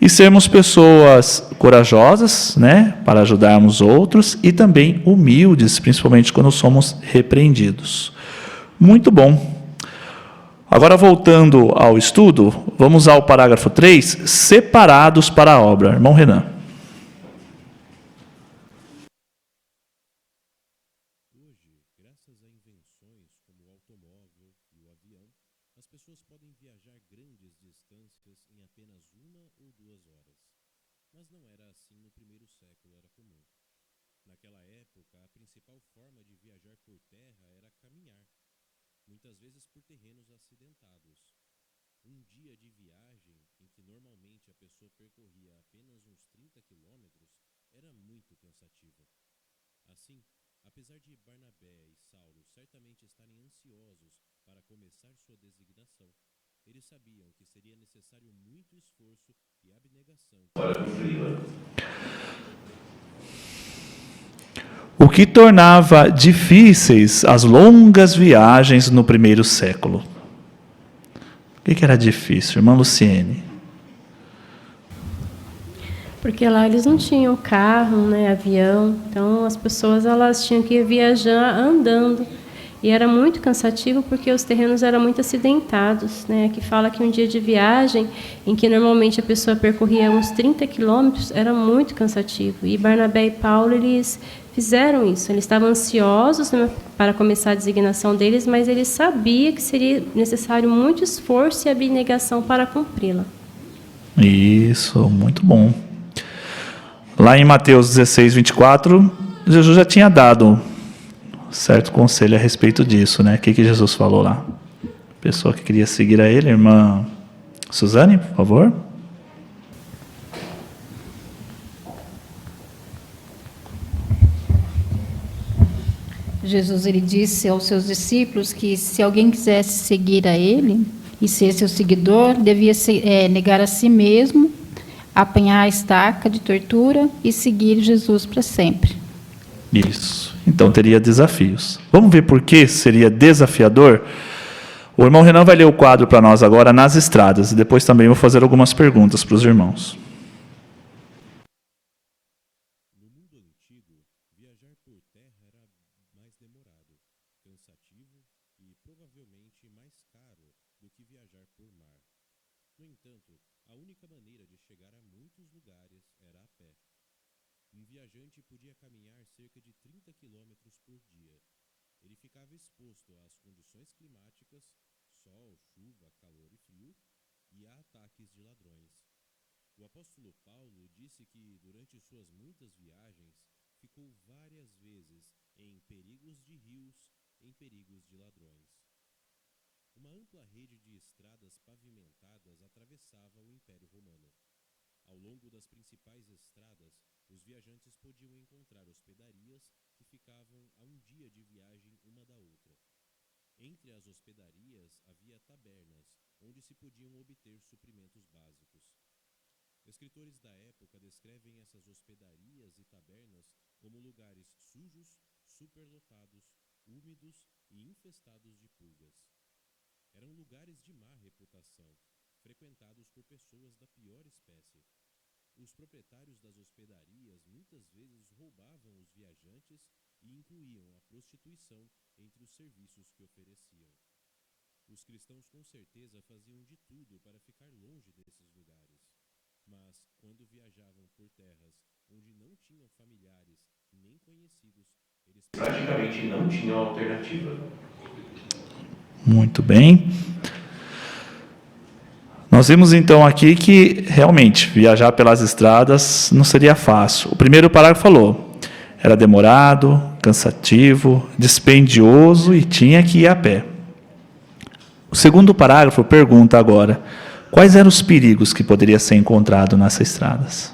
e sermos pessoas corajosas, né, para ajudarmos outros e também humildes, principalmente quando somos repreendidos. Muito bom. Agora, voltando ao estudo, vamos ao parágrafo 3, separados para a obra. Irmão Renan. Hoje, graças a invenções como o automóvel e o avião, as pessoas podem viajar grandes distâncias em apenas 1 ou 2 horas. Mas não era assim no primeiro século, era comum. Naquela época, a principal forma de viajar por terra era caminhar, muitas vezes por terrenos acidentados. Um dia de viagem, em que normalmente a pessoa percorria apenas uns 30 quilômetros, era muito cansativa. Assim, apesar de Barnabé e Saulo certamente estarem ansiosos para começar sua designação, eles sabiam que seria necessário muito esforço e abnegação para cumpri-la. O que tornava difíceis as longas viagens no primeiro século? O que era difícil, irmã Luciene? Porque lá eles não tinham carro, né, avião, então as pessoas elas tinham que viajar andando. E era muito cansativo porque os terrenos eram muito acidentados, né? Que fala que um dia de viagem, em que normalmente a pessoa percorria uns 30 quilômetros, era muito cansativo. E Barnabé e Paulo, eles fizeram isso. Eles estavam ansiosos, né, para começar a designação deles, mas eles sabiam que seria necessário muito esforço e abnegação para cumpri-la. Isso, muito bom. Lá em Mateus 16, 24, Jesus já tinha dado certo conselho a respeito disso, né? O que Jesus falou lá? A pessoa que queria seguir a ele, irmã Suzane, por favor. Jesus, ele disse aos seus discípulos que se alguém quisesse seguir a ele e ser seu seguidor, devia negar a si mesmo, apanhar a estaca de tortura e seguir Jesus para sempre. Isso. Então teria desafios. Vamos ver por que seria desafiador? O irmão Renan vai ler o quadro para nós agora, Nas Estradas, e depois também vou fazer algumas perguntas para os irmãos. No mundo antigo, viajar por terra era mais demorado, cansativo e provavelmente mais caro do que viajar por mar. No entanto, a única maneira de chegar a muitos lugares era a pé. Um viajante podia caminhar cerca de 30 quilômetros por dia. Ele ficava exposto às condições climáticas, sol, chuva, calor e frio, e a ataques de ladrões. O apóstolo Paulo disse que, durante suas muitas viagens, ficou várias vezes em perigos de rios, em perigos de ladrões. Uma ampla rede de estradas pavimentadas atravessava o Império Romano. Ao longo das principais estradas, os viajantes podiam encontrar hospedarias que ficavam a um dia de viagem uma da outra. Entre as hospedarias havia tabernas, onde se podiam obter suprimentos básicos. Escritores da época descrevem essas hospedarias e tabernas como lugares sujos, superlotados, úmidos e infestados de pulgas. Eram lugares de má reputação, frequentados por pessoas da pior espécie. Os proprietários das hospedarias muitas vezes roubavam os viajantes e incluíam a prostituição entre os serviços que ofereciam. Os cristãos com certeza faziam de tudo para ficar longe desses lugares. Mas, quando viajavam por terras onde não tinham familiares nem conhecidos, eles praticamente não tinham alternativa. Muito bem. Nós vimos então aqui que realmente viajar pelas estradas não seria fácil. O primeiro parágrafo falou, era demorado, cansativo, dispendioso e tinha que ir a pé. O segundo parágrafo pergunta agora, quais eram os perigos que poderia ser encontrado nessas estradas?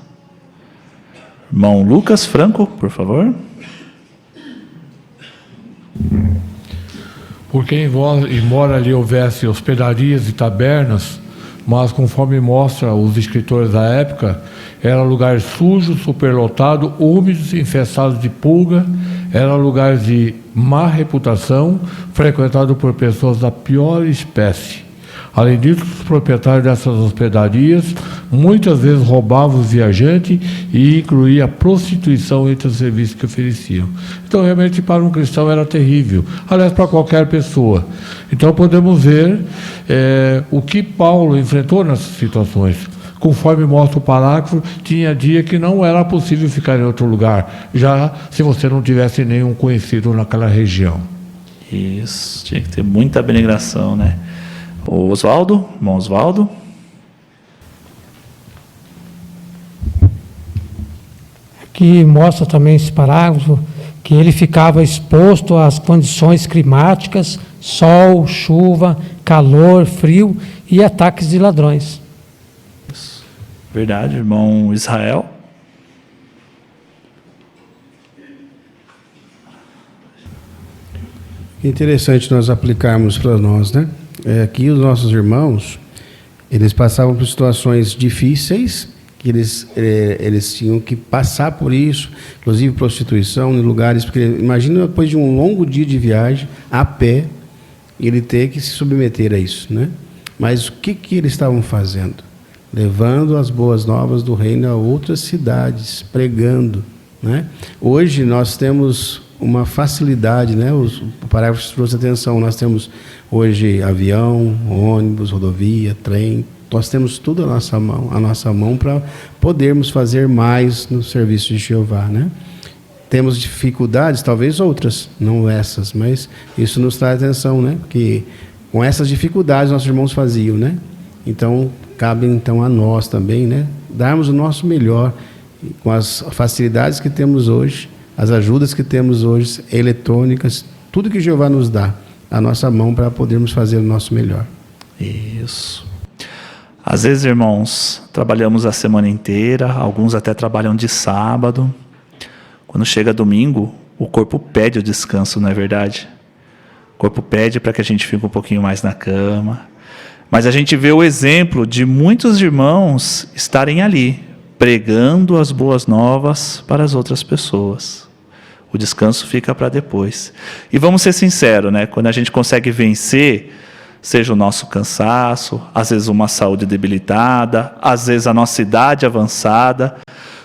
Irmão Lucas Franco, por favor. Porque embora ali houvesse hospedarias e tabernas, mas conforme mostra os escritores da época, eram lugares sujos, superlotados, úmidos, infestados de pulga, eram lugares de má reputação, frequentados por pessoas da pior espécie. Além disso, os proprietários dessas hospedarias muitas vezes roubava os viajantes e incluía a prostituição entre os serviços que ofereciam. Então, realmente, para um cristão era terrível. Aliás, para qualquer pessoa. Então, podemos ver o que Paulo enfrentou nessas situações. Conforme mostra o parágrafo, tinha dia que não era possível ficar em outro lugar, já se você não tivesse nenhum conhecido naquela região. Isso, tinha que ter muita abnegação, né? O Oswaldo, irmão Oswaldo. Que mostra também esse parágrafo, que ele ficava exposto às condições climáticas, sol, chuva, calor, frio e ataques de ladrões. Verdade, irmão Israel. Interessante nós aplicarmos para nós, né? Aqui os nossos irmãos, eles passavam por situações difíceis, que eles tinham que passar por isso, inclusive prostituição em lugares, porque imagina depois de um longo dia de viagem, a pé, ele ter que se submeter a isso, né? Mas o que eles estavam fazendo? Levando as boas novas do reino a outras cidades, pregando, né? Hoje nós temos uma facilidade, né? O parágrafo trouxe atenção, nós temos hoje avião, ônibus, rodovia, trem, nós temos tudo à nossa mão para podermos fazer mais no serviço de Jeová, né? Temos dificuldades, talvez outras, não essas, mas isso nos traz atenção, né? Porque com essas dificuldades nossos irmãos faziam, né? Então, cabe então a nós também, né? Darmos o nosso melhor com as facilidades que temos hoje, as ajudas que temos hoje, eletrônicas, tudo que Jeová nos dá, a nossa mão para podermos fazer o nosso melhor. Isso. Às vezes, irmãos, trabalhamos a semana inteira, alguns até trabalham de sábado. Quando chega domingo, o corpo pede o descanso, não é verdade? O corpo pede para que a gente fique um pouquinho mais na cama. Mas a gente vê o exemplo de muitos irmãos estarem ali, pregando as boas novas para as outras pessoas. O descanso fica para depois. E vamos ser sinceros, né? Quando a gente consegue vencer, seja o nosso cansaço, às vezes uma saúde debilitada, às vezes a nossa idade avançada,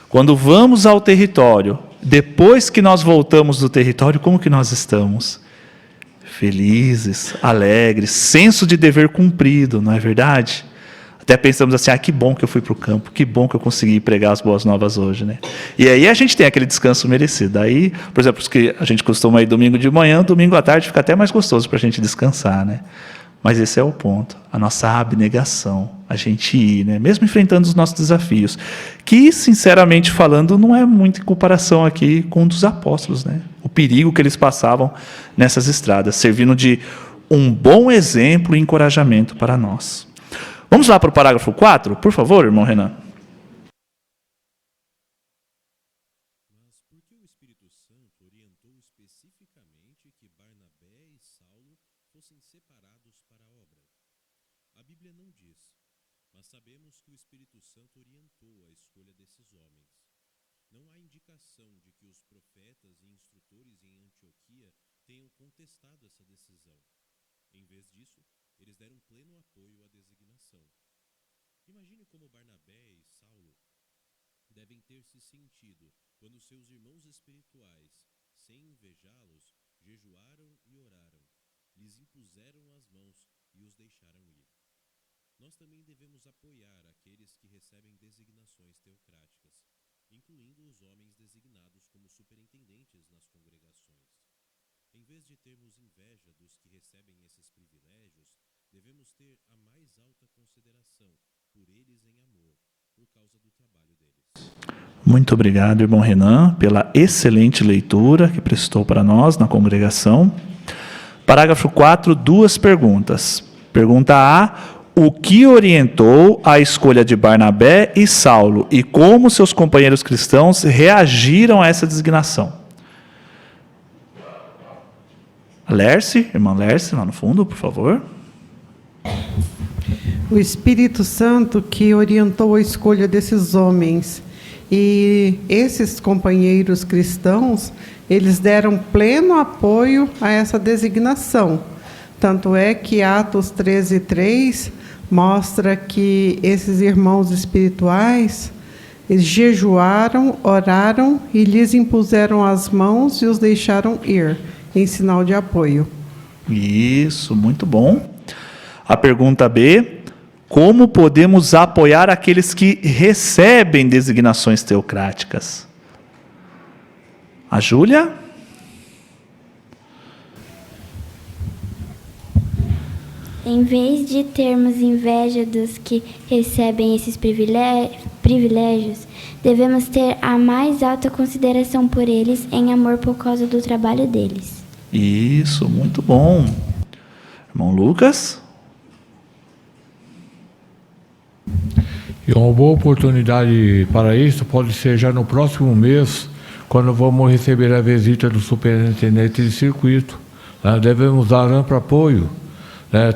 quando vamos ao território, depois que nós voltamos do território, como que nós estamos? Felizes, alegres, senso de dever cumprido, não é verdade? Até pensamos assim, que bom que eu fui para o campo, que bom que eu consegui pregar as boas novas hoje, né? E aí a gente tem aquele descanso merecido. Aí, por exemplo, os que a gente costuma ir domingo de manhã, domingo à tarde fica até mais gostoso para a gente descansar, né? Mas esse é o ponto, a nossa abnegação, a gente ir, né? Mesmo enfrentando os nossos desafios, que, sinceramente falando, não é muito em comparação aqui com um dos apóstolos, né? O perigo que eles passavam nessas estradas, servindo de um bom exemplo e encorajamento para nós. Vamos lá para o parágrafo 4, por favor, irmão Renan. Mas por que o Espírito Santo orientou especificamente que Barnabé e Saulo fossem separados para a obra? A Bíblia não diz, mas sabemos que o Espírito Santo orientou a escolha desses homens. Não há indicação de que os profetas e instrutores em Antioquia tenham contestado essa decisão. Em vez disso, eles deram pleno apoio à designação. Imagine como Barnabé e Saulo devem ter se sentido quando seus irmãos espirituais, sem invejá-los, jejuaram e oraram, lhes impuseram as mãos e os deixaram ir. Nós também devemos apoiar aqueles que recebem designações teocráticas, incluindo os homens designados como superintendentes nas congregações. Em vez de termos inveja dos que recebem esses privilégios, devemos ter a mais alta consideração por eles em amor, por causa do trabalho deles. Muito obrigado, irmão Renan, pela excelente leitura que prestou para nós na congregação. Parágrafo 4, duas perguntas. Pergunta A: o que orientou a escolha de Barnabé e Saulo e como seus companheiros cristãos reagiram a essa designação? Lerce, irmã Lerce, lá no fundo, por favor. O Espírito Santo que orientou a escolha desses homens. E esses companheiros cristãos, eles deram pleno apoio a essa designação. Tanto é que Atos 13:3 mostra que esses irmãos espirituais, eles jejuaram, oraram e lhes impuseram as mãos e os deixaram ir, em sinal de apoio. Isso, muito bom. A pergunta B: como podemos apoiar aqueles que recebem designações teocráticas? A Júlia? Em vez de termos inveja dos que recebem esses privilégios, devemos ter a mais alta consideração por eles em amor por causa do trabalho deles. Isso, muito bom. Irmão Lucas? E uma boa oportunidade para isso pode ser já no próximo mês, quando vamos receber a visita do superintendente de circuito. Devemos dar amplo apoio,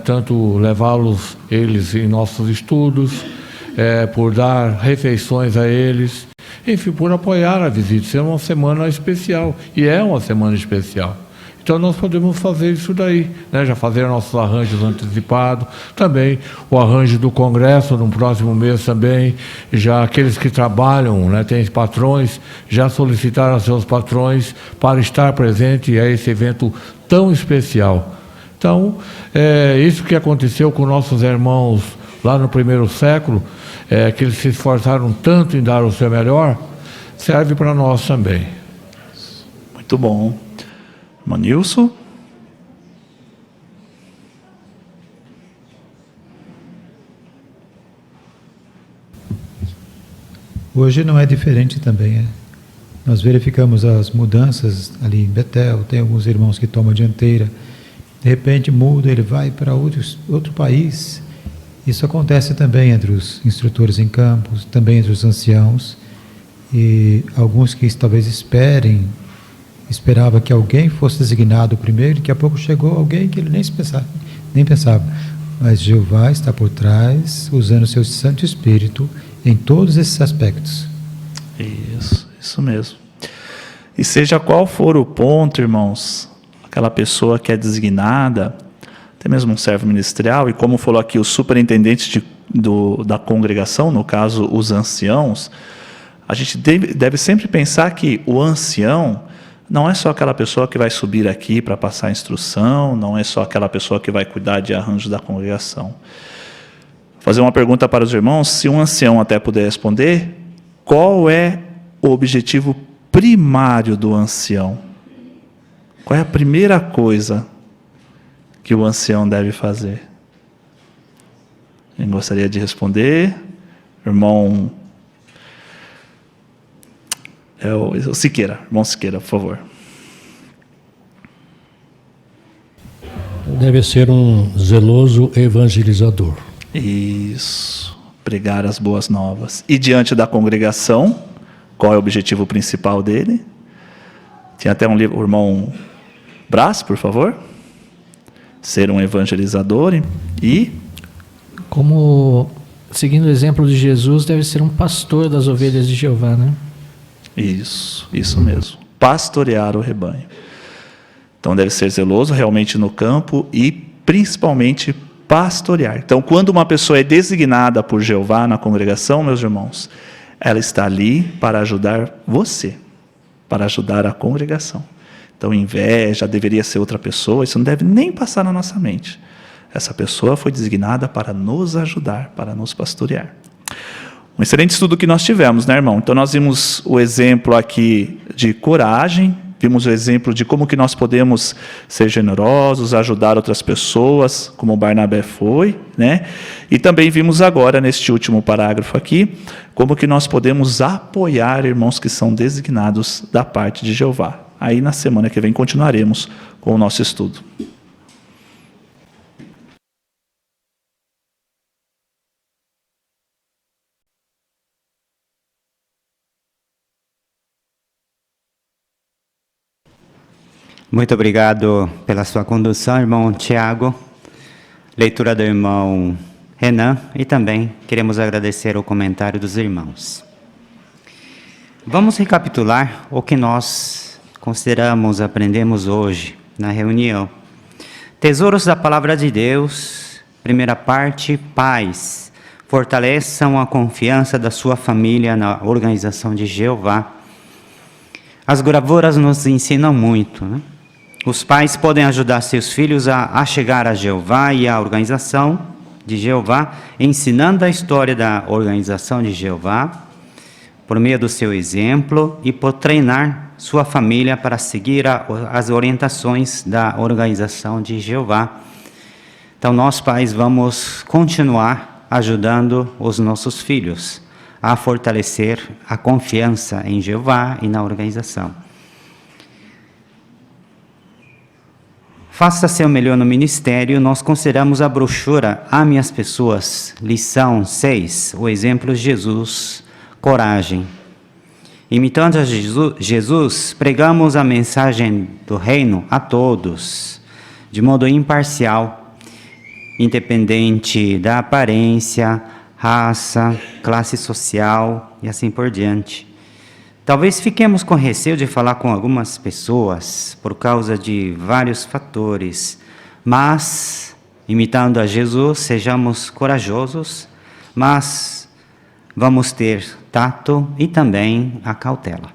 tanto levá-los eles em nossos estudos, por dar refeições a eles, enfim, por apoiar a visita. Isso é uma semana especial, e é uma semana especial. Então nós podemos fazer isso daí, já fazer nossos arranjos antecipados, também o arranjo do congresso no próximo mês também, já aqueles que trabalham, têm patrões, já solicitaram a seus patrões para estar presente a esse evento tão especial. Então, isso que aconteceu com nossos irmãos lá no primeiro século, que eles se esforçaram tanto em dar o seu melhor, serve para nós também. Muito bom. Manilson? Hoje não é diferente também. Nós verificamos as mudanças ali em Betel, tem alguns irmãos que tomam a dianteira, de repente muda, ele vai para outro país. Isso acontece também entre os instrutores em campos, também entre os anciãos, e alguns que talvez esperava que alguém fosse designado primeiro, daqui a pouco chegou alguém que ele nem pensava. Mas Jeová está por trás, usando o seu Santo Espírito em todos esses aspectos. Isso mesmo. E seja qual for o ponto, irmãos, aquela pessoa que é designada, até mesmo um servo ministerial, e como falou aqui o superintendente da congregação, no caso os anciãos, a gente deve sempre pensar que o ancião não é só aquela pessoa que vai subir aqui para passar a instrução, não é só aquela pessoa que vai cuidar de arranjos da congregação. Vou fazer uma pergunta para os irmãos, se um ancião até puder responder, qual é o objetivo primário do ancião? Qual é a primeira coisa que o ancião deve fazer? Quem gostaria de responder? Irmão Siqueira, irmão Siqueira, por favor. Deve ser um zeloso evangelizador. Isso, pregar as boas novas. E diante da congregação, qual é o objetivo principal dele? Tinha até um livro, o irmão Brás, por favor. Ser um evangelizador e... Como, seguindo o exemplo de Jesus, deve ser um pastor das ovelhas de Jeová, né? Isso mesmo. Pastorear o rebanho. Então deve ser zeloso realmente no campo e principalmente pastorear. Então quando uma pessoa é designada por Jeová na congregação, meus irmãos, ela está ali para ajudar você, para ajudar a congregação. Então inveja, deveria ser outra pessoa, isso não deve nem passar na nossa mente. Essa pessoa foi designada para nos ajudar, para nos pastorear. Um excelente estudo que nós tivemos, né, irmão? Então nós vimos o exemplo aqui de coragem, vimos o exemplo de como que nós podemos ser generosos, ajudar outras pessoas, como Barnabé foi, né? E também vimos agora, neste último parágrafo aqui, como que nós podemos apoiar irmãos que são designados da parte de Jeová. Aí na semana que vem continuaremos com o nosso estudo. Muito obrigado pela sua condução, irmão Tiago. Leitura do irmão Renan e também queremos agradecer o comentário dos irmãos. Vamos recapitular o que nós aprendemos hoje na reunião. Tesouros da Palavra de Deus, Primeira parte, pais, fortaleçam a confiança da sua família na organização de Jeová. As gravuras nos ensinam muito, né? Os pais podem ajudar seus filhos a chegar a Jeová e à organização de Jeová, ensinando a história da organização de Jeová, por meio do seu exemplo, e por treinar sua família para seguir as orientações da organização de Jeová. Então, nós pais vamos continuar ajudando os nossos filhos a fortalecer a confiança em Jeová e na organização. Faça seu melhor no ministério. Nós consideramos a brochura Ame as Pessoas, lição 6, o exemplo de Jesus, coragem. Imitando a Jesus, pregamos a mensagem do reino a todos, de modo imparcial, independente da aparência, raça, classe social e assim por diante. Talvez fiquemos com receio de falar com algumas pessoas por causa de vários fatores, mas, imitando a Jesus, sejamos corajosos, mas vamos ter tato e também a cautela.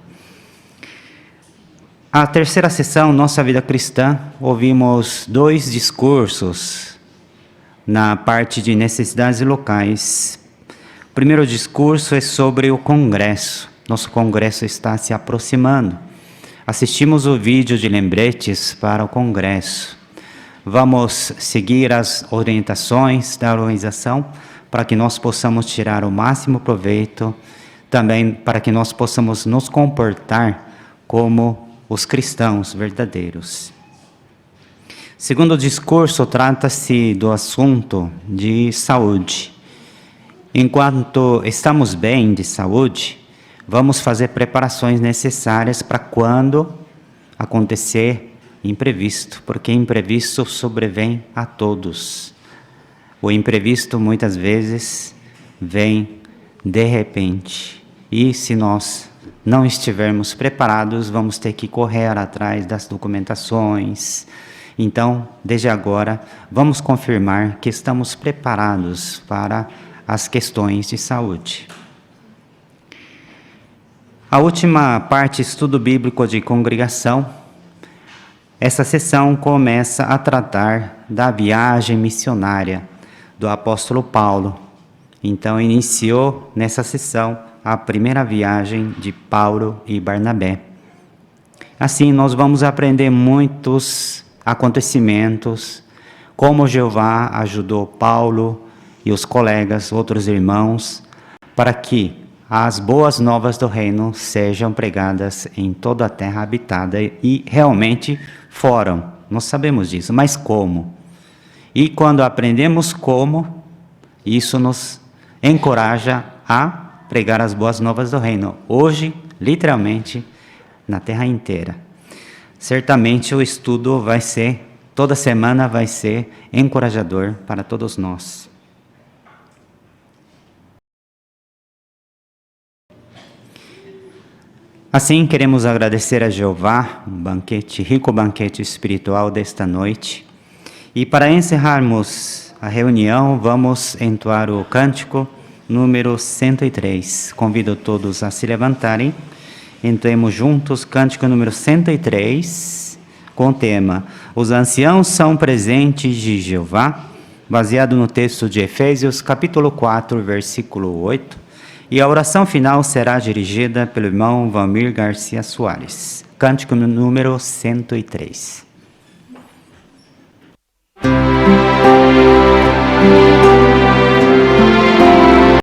A terceira sessão, Nossa Vida Cristã, ouvimos 2 discursos na parte de necessidades locais. O primeiro discurso é sobre o Congresso. Nosso Congresso está se aproximando. Assistimos o vídeo de lembretes para o Congresso. Vamos seguir as orientações da organização para que nós possamos tirar o máximo proveito, também para que nós possamos nos comportar como os cristãos verdadeiros. Segundo discurso, trata-se do assunto de saúde. Enquanto estamos bem de saúde, vamos fazer preparações necessárias para quando acontecer imprevisto, porque imprevisto sobrevém a todos. O imprevisto muitas vezes vem de repente, e se nós não estivermos preparados, vamos ter que correr atrás das documentações. Então, desde agora, vamos confirmar que estamos preparados para as questões de saúde. A última parte, estudo bíblico de congregação. Essa sessão começa a tratar da viagem missionária do apóstolo Paulo. Então, iniciou nessa sessão a primeira viagem de Paulo e Barnabé. Assim, nós vamos aprender muitos acontecimentos, como Jeová ajudou Paulo e os colegas, outros irmãos, para que as boas novas do reino sejam pregadas em toda a terra habitada, e realmente foram, nós sabemos disso, mas como? E quando aprendemos como, isso nos encoraja a pregar as boas novas do reino, hoje, literalmente, na terra inteira. Certamente o estudo vai ser, toda semana vai ser encorajador para todos nós. Assim, queremos agradecer a Jeová, um banquete, rico banquete espiritual desta noite. E para encerrarmos a reunião, vamos entoar o cântico número 103. Convido todos a se levantarem. Entoemos juntos cântico número 103, com o tema Os anciãos são presentes de Jeová, baseado no texto de Efésios, capítulo 4, versículo 8. E a oração final será dirigida pelo irmão Valmir Garcia Soares. Cântico número 103.